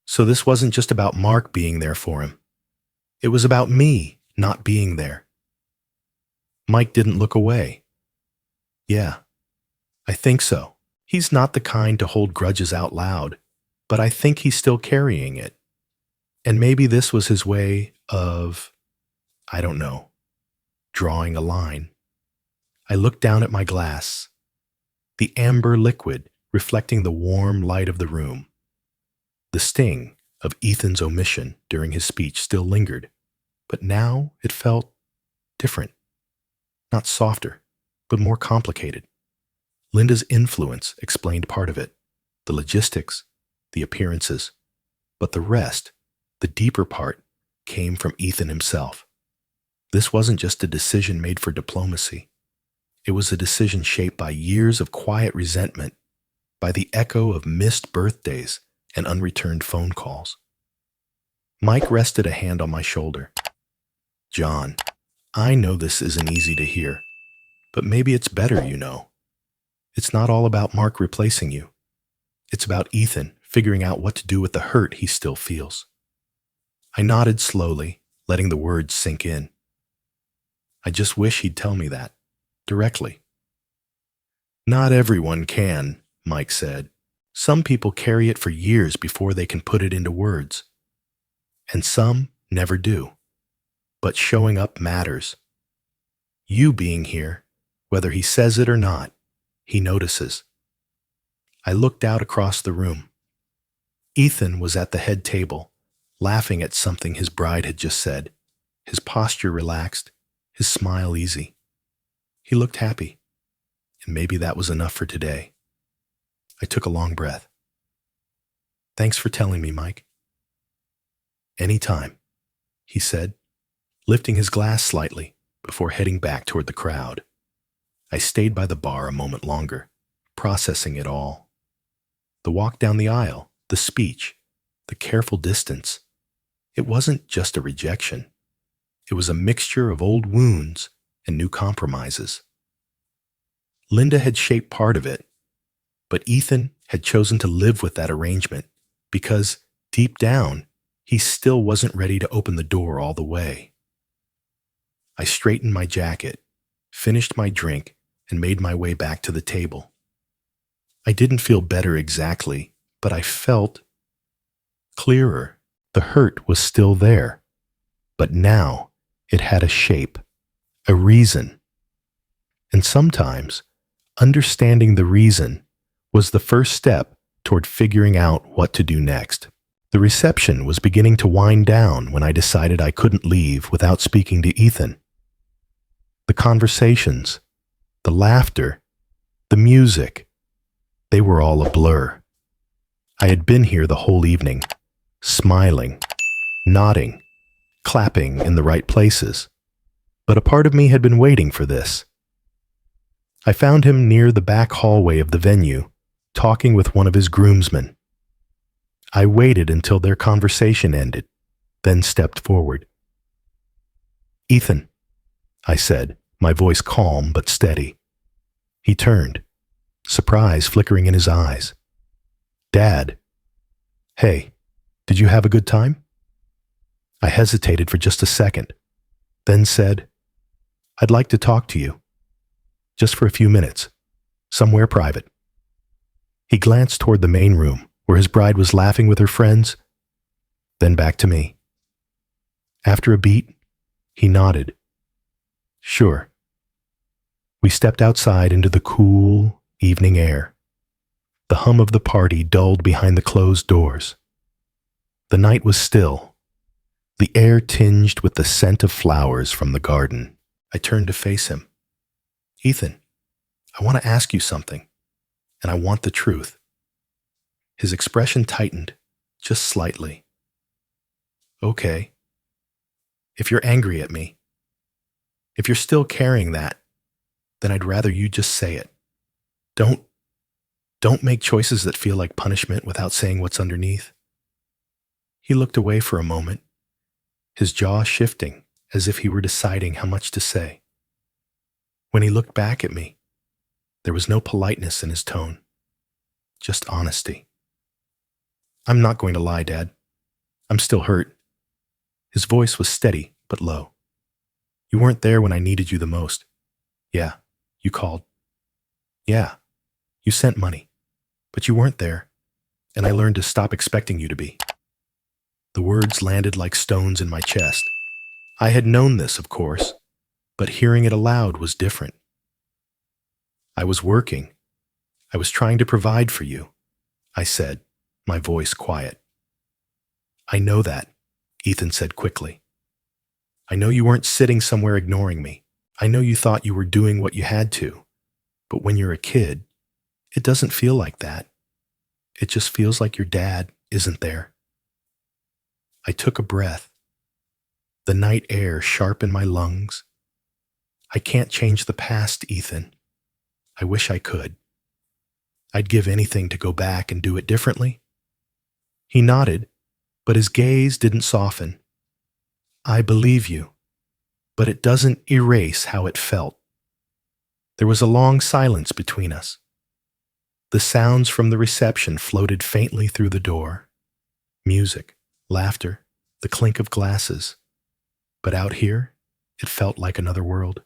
So this wasn't just about Mark being there for him. It was about me not being there. Mike didn't look away. "Yeah, I think so. He's not the kind to hold grudges out loud, but I think he's still carrying it. And maybe this was his way of, I don't know, drawing a line." I looked down at my glass, the amber liquid reflecting the warm light of the room. The sting of Ethan's omission during his speech still lingered, but now it felt different. Not softer, but more complicated. Linda's influence explained part of it, the logistics, the appearances, but the rest, the deeper part, came from Ethan himself. This wasn't just a decision made for diplomacy. It was a decision shaped by years of quiet resentment, by the echo of missed birthdays and unreturned phone calls. Mike rested a hand on my shoulder. "John, I know this isn't easy to hear, but maybe it's better, you know. It's not all about Mark replacing you. It's about Ethan figuring out what to do with the hurt he still feels." I nodded slowly, letting the words sink in. "I just wish he'd tell me that, directly." "Not everyone can," Mike said. "Some people carry it for years before they can put it into words. And some never do. But showing up matters. You being here, whether he says it or not, he notices." I looked out across the room. Ethan was at the head table, laughing at something his bride had just said, his posture relaxed, his smile easy. He looked happy, and maybe that was enough for today. I took a long breath. "Thanks for telling me, Mike." "Anytime." he said, lifting his glass slightly before heading back toward the crowd. I stayed by the bar a moment longer, processing it all. The walk down the aisle, the speech, the careful distance. It wasn't just a rejection. It was a mixture of old wounds and new compromises. Linda had shaped part of it, but Ethan had chosen to live with that arrangement because, deep down, he still wasn't ready to open the door all the way. I straightened my jacket, finished my drink, and made my way back to the table. I didn't feel better exactly, but I felt clearer. The hurt was still there, but now it had a shape, a reason. And sometimes, understanding the reason was the first step toward figuring out what to do next. The reception was beginning to wind down when I decided I couldn't leave without speaking to Ethan. The conversations, the laughter, the music, they were all a blur. I had been here the whole evening, smiling, nodding, clapping in the right places, but a part of me had been waiting for this. I found him near the back hallway of the venue, talking with one of his groomsmen. I waited until their conversation ended, then stepped forward. "Ethan," I said, my voice calm but steady. He turned, surprise flickering in his eyes. "Dad." "Hey, did you have a good time?" I hesitated for just a second, then said, "I'd like to talk to you. Just for a few minutes, somewhere private." He glanced toward the main room, where his bride was laughing with her friends, then back to me. After a beat, he nodded. "Sure." We stepped outside into the cool, evening air. The hum of the party dulled behind the closed doors. The night was still, the air tinged with the scent of flowers from the garden. I turned to face him. "Ethan, I want to ask you something, and I want the truth." His expression tightened, just slightly. "Okay. If you're angry at me, if you're still carrying that, then I'd rather you just say it. Don't make choices that feel like punishment without saying what's underneath." He looked away for a moment, his jaw shifting as if he were deciding how much to say. When he looked back at me, there was no politeness in his tone, just honesty. "I'm not going to lie, Dad. I'm still hurt." His voice was steady but low. "You weren't there when I needed you the most. Yeah, you called. Yeah, you sent money, but you weren't there, and I learned to stop expecting you to be." The words landed like stones in my chest. I had known this, of course, but hearing it aloud was different. "I was working. I was trying to provide for you," I said, my voice quiet. "I know that," Ethan said quickly. "I know you weren't sitting somewhere ignoring me. I know you thought you were doing what you had to. But when you're a kid, it doesn't feel like that. It just feels like your dad isn't there." I took a breath. The night air sharp in my lungs. "I can't change the past, Ethan. I wish I could. I'd give anything to go back and do it differently." He nodded, but his gaze didn't soften. "I believe you, but it doesn't erase how it felt." There was a long silence between us. The sounds from the reception floated faintly through the door. Music, laughter, the clink of glasses. But out here, it felt like another world.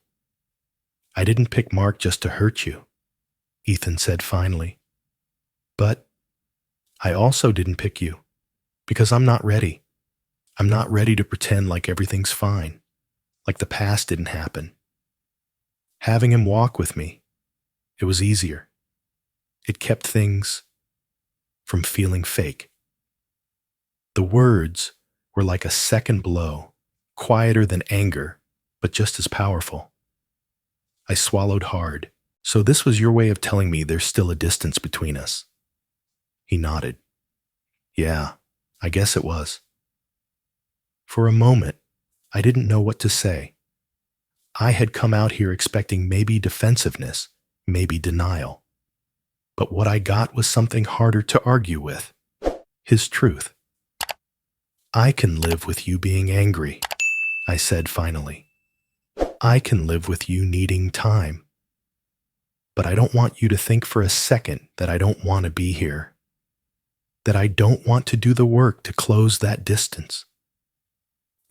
"I didn't pick Mark just to hurt you," Ethan said finally. "But I also didn't pick you because I'm not ready. I'm not ready to pretend like everything's fine, like the past didn't happen." Having him walk with me, it was easier. It kept things from feeling fake. The words were like a second blow, quieter than anger, but just as powerful. I swallowed hard. "So this was your way of telling me there's still a distance between us?" He nodded. "Yeah, I guess it was." For a moment, I didn't know what to say. I had come out here expecting maybe defensiveness, maybe denial. But what I got was something harder to argue with. His truth. I can live with you being angry, I said finally. I can live with you needing time. But I don't want you to think for a second that I don't want to be here. That I don't want to do the work to close that distance.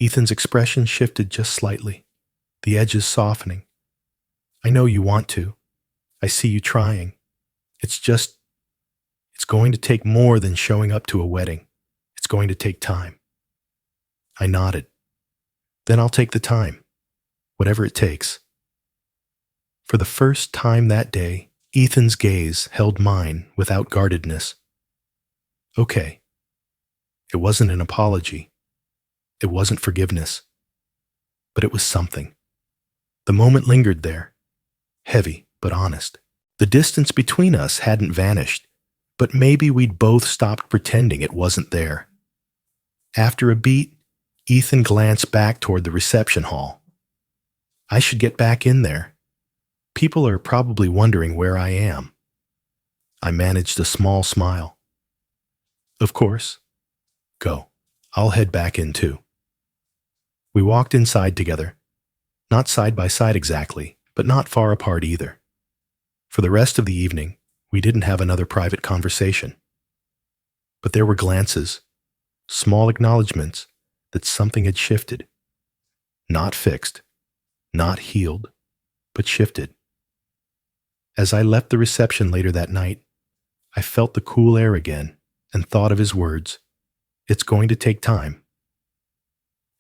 Ethan's expression shifted just slightly, the edges softening. I know you want to. I see you trying. It's going to take more than showing up to a wedding. It's going to take time. I nodded. Then I'll take the time, whatever it takes. For the first time that day, Ethan's gaze held mine without guardedness. Okay. It wasn't an apology. It wasn't forgiveness. But it was something. The moment lingered there, heavy but honest. The distance between us hadn't vanished, but maybe we'd both stopped pretending it wasn't there. After a beat, Ethan glanced back toward the reception hall. I should get back in there. People are probably wondering where I am. I managed a small smile. Of course. Go. I'll head back in too. We walked inside together. Not side by side exactly, but not far apart either. For the rest of the evening, we didn't have another private conversation. But there were glances, small acknowledgments that something had shifted. Not fixed, not healed, but shifted. As I left the reception later that night, I felt the cool air again and thought of his words. It's going to take time.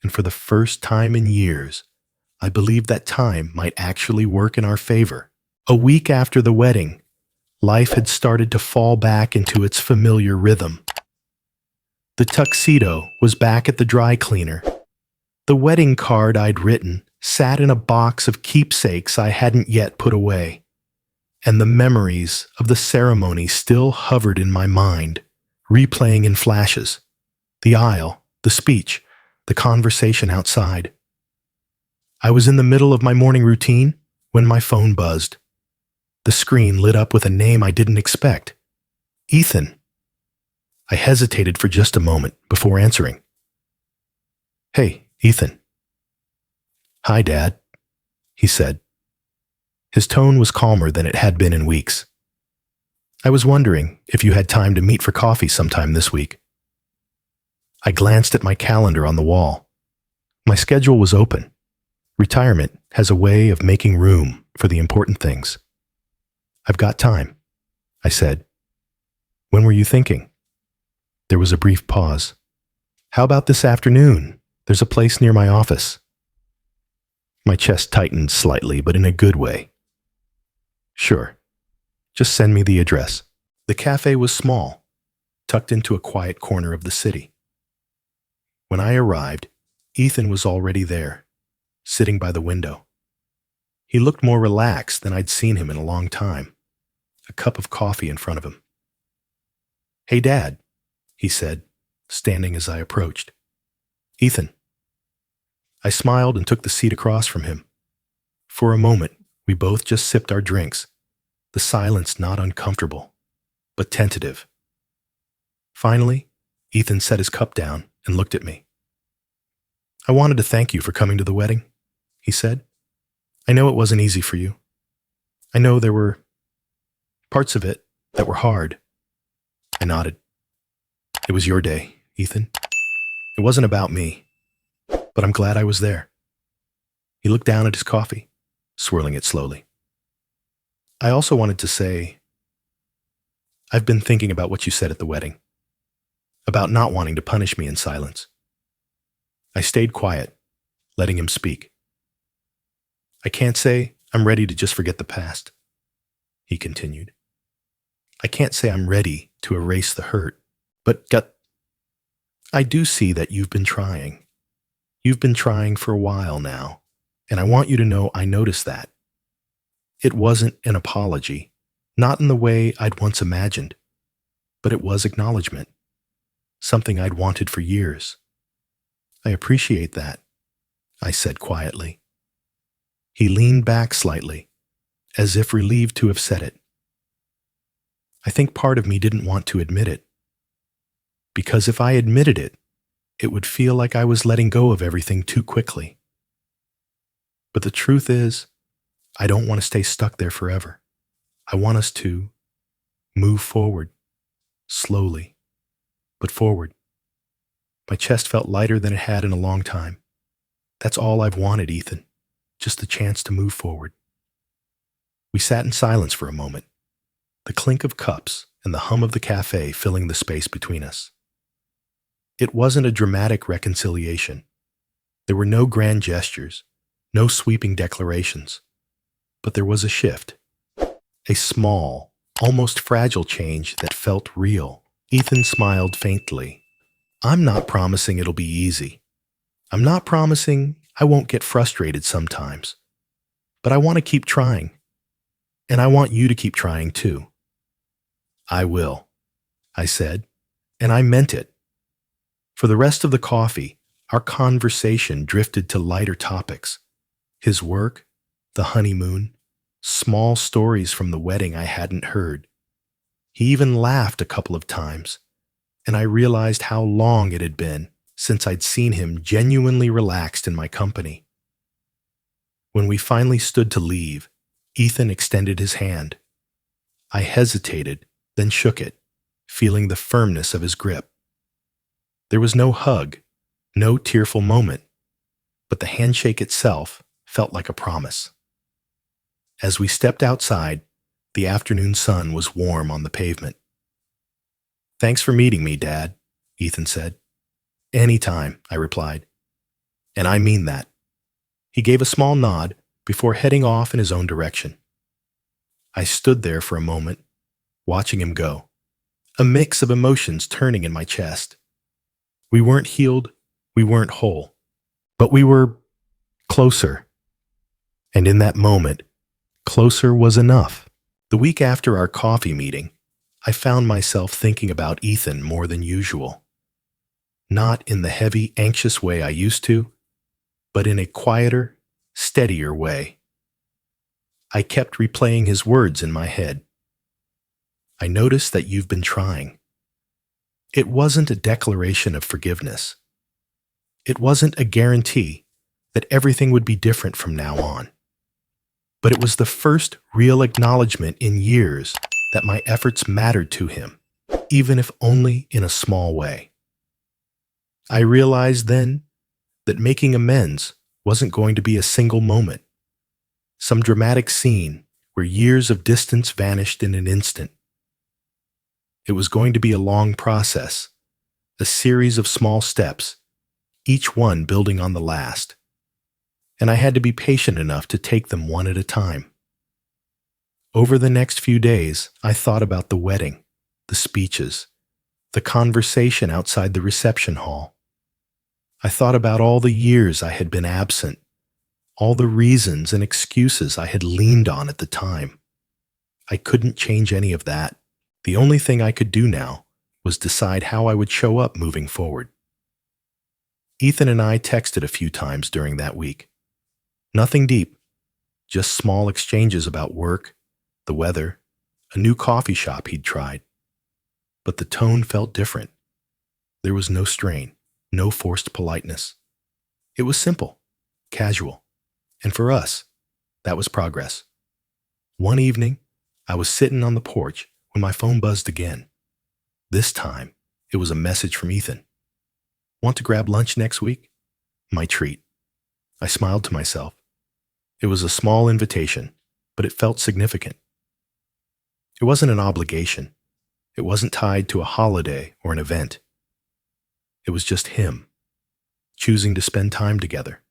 And for the first time in years, I believed that time might actually work in our favor. A week after the wedding, life had started to fall back into its familiar rhythm. The tuxedo was back at the dry cleaner. The wedding card I'd written sat in a box of keepsakes I hadn't yet put away. And the memories of the ceremony still hovered in my mind, replaying in flashes. The aisle, the speech, the conversation outside. I was in the middle of my morning routine when my phone buzzed. The screen lit up with a name I didn't expect. Ethan. I hesitated for just a moment before answering. Hey, Ethan. Hi, Dad, he said. His tone was calmer than it had been in weeks. I was wondering if you had time to meet for coffee sometime this week. I glanced at my calendar on the wall. My schedule was open. Retirement has a way of making room for the important things. I've got time, I said. When were you thinking? There was a brief pause. How about this afternoon? There's a place near my office. My chest tightened slightly, but in a good way. Sure. Just send me the address. The cafe was small, tucked into a quiet corner of the city. When I arrived, Ethan was already there, sitting by the window. He looked more relaxed than I'd seen him in a long time, a cup of coffee in front of him. Hey, Dad, he said, standing as I approached. Ethan. I smiled and took the seat across from him. For a moment, we both just sipped our drinks, the silence not uncomfortable, but tentative. Finally, Ethan set his cup down and looked at me. I wanted to thank you for coming to the wedding, he said. I know it wasn't easy for you. I know there were parts of it that were hard. I nodded. It was your day, Ethan. It wasn't about me, but I'm glad I was there. He looked down at his coffee, swirling it slowly. I also wanted to say, I've been thinking about what you said at the wedding, about not wanting to punish me in silence. I stayed quiet, letting him speak. I can't say I'm ready to just forget the past, he continued. I can't say I'm ready to erase the hurt, but I do see that you've been trying. You've been trying for a while now, and I want you to know I noticed that. It wasn't an apology, not in the way I'd once imagined, but it was I said quietly. He leaned back slightly, as if relieved to have said it. I think part of me didn't want to admit it, because if I admitted it, it would feel like I was letting go of everything too quickly. But the truth is, I don't want to stay stuck there forever. I want us to move forward, slowly, but forward. My chest felt lighter than it had in a long time. That's all I've wanted, Ethan, just the chance to move forward. We sat in silence for a moment, the clink of cups and the hum of the cafe filling the space between us. It wasn't a dramatic reconciliation. There were no grand gestures, no sweeping declarations, but there was a shift, a small, almost fragile change that felt real. Ethan smiled faintly. I'm not promising it'll be easy. I'm not promising I won't get frustrated sometimes, but I want to keep trying, and I want you to keep trying too. I will, I said, and I meant it. For the rest of the coffee, our conversation drifted to lighter topics. His work, the honeymoon, small stories from the wedding I hadn't heard. He even laughed a couple of times, and I realized how long it had been since I'd seen him genuinely relaxed in my company. When we finally stood to leave, Ethan extended his hand. I hesitated, then shook it, feeling the firmness of his grip. There was no hug, no tearful moment, but the handshake itself felt like a promise. As we stepped outside, the afternoon sun was warm on the pavement. Thanks for meeting me, Dad, Ethan said. Anytime, I replied. And I mean that. He gave a small nod before heading off in his own direction. I stood there for a moment, watching him go, a mix of emotions turning in my chest. We weren't healed, we weren't whole, but we were closer. And in that moment, closer was enough. The week after our coffee meeting, I found myself thinking about Ethan more than usual. Not in the heavy, anxious way I used to, but in a quieter, steadier way. I kept replaying his words in my head. I noticed that you've been trying. It wasn't a declaration of forgiveness. It wasn't a guarantee that everything would be different from now on. But it was the first real acknowledgement in years that my efforts mattered to him, even if only in a small way. I realized then that making amends wasn't going to be a single moment, some dramatic scene where years of distance vanished in an instant. It was going to be a long process, a series of small steps, each one building on the last. And I had to be patient enough to take them one at a time. Over the next few days, I thought about the wedding, the speeches, the conversation outside the reception hall. I thought about all the years I had been absent, all the reasons and excuses I had leaned on at the time. I couldn't change any of that. The only thing I could do now was decide how I would show up moving forward. Ethan and I texted a few times during that week. Nothing deep, just small exchanges about work, the weather, a new coffee shop he'd tried. But the tone felt different. There was no strain, no forced politeness. It was simple, casual, and for us, that was progress. One evening, I was sitting on the porch when my phone buzzed again. This time, it was a message from Ethan. Want to grab lunch next week? My treat. I smiled to myself. It was a small invitation, but it felt significant. It wasn't an obligation. It wasn't tied to a holiday or an event. It was just him, choosing to spend time together.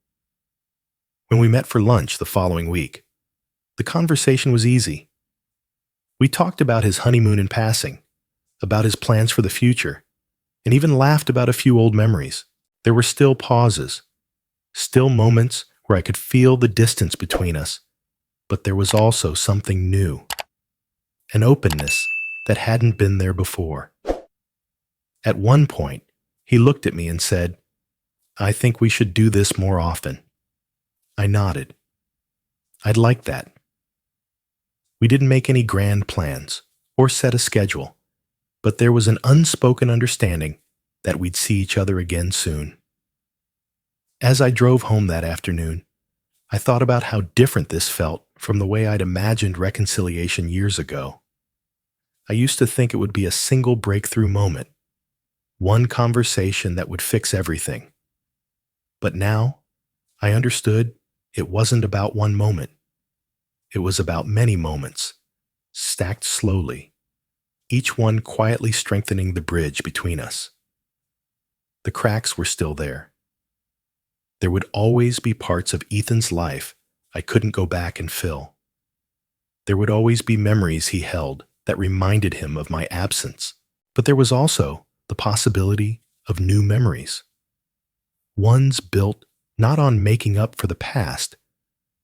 When we met for lunch the following week, the conversation was easy. We talked about his honeymoon in passing, about his plans for the future, and even laughed about a few old memories. There were still pauses, still moments where I could feel the distance between us, but there was also something new, an openness that hadn't been there before. At one point, he looked at me and said, "I think we should do this more often." I nodded. I'd like that. We didn't make any grand plans or set a schedule, but there was an unspoken understanding that we'd see each other again soon. As I drove home that afternoon, I thought about how different this felt from the way I'd imagined reconciliation years ago. I used to think it would be a single breakthrough moment, one conversation that would fix everything. But now, I understood it wasn't about one moment. It was about many moments, stacked slowly, each one quietly strengthening the bridge between us. The cracks were still there. There would always be parts of Ethan's life I couldn't go back and fill. There would always be memories he held that reminded him of my absence, but there was also the possibility of new memories. Ones built not on making up for the past,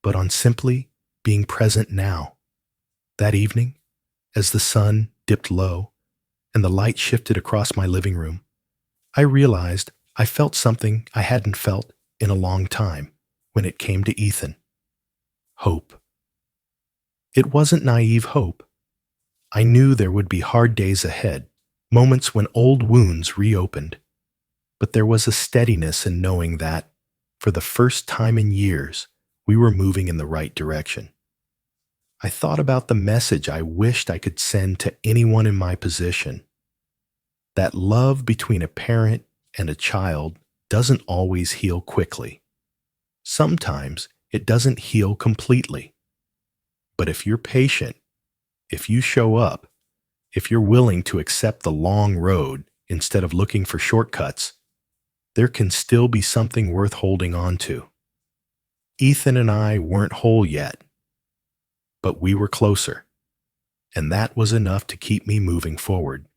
but on simply being present now. That evening, as the sun dipped low and the light shifted across my living room, I realized I felt something I hadn't felt in a long time when it came to Ethan. Hope. It wasn't naive hope. I knew there would be hard days ahead, moments when old wounds reopened. But there was a steadiness in knowing that, for the first time in years, we were moving in the right direction. I thought about the message I wished I could send to anyone in my position. That love between a parent and a child doesn't always heal quickly. Sometimes it doesn't heal completely. But if you're patient, if you show up, if you're willing to accept the long road instead of looking for shortcuts, there can still be something worth holding on to. Ethan and I weren't whole yet, but we were closer, and that was enough to keep me moving forward.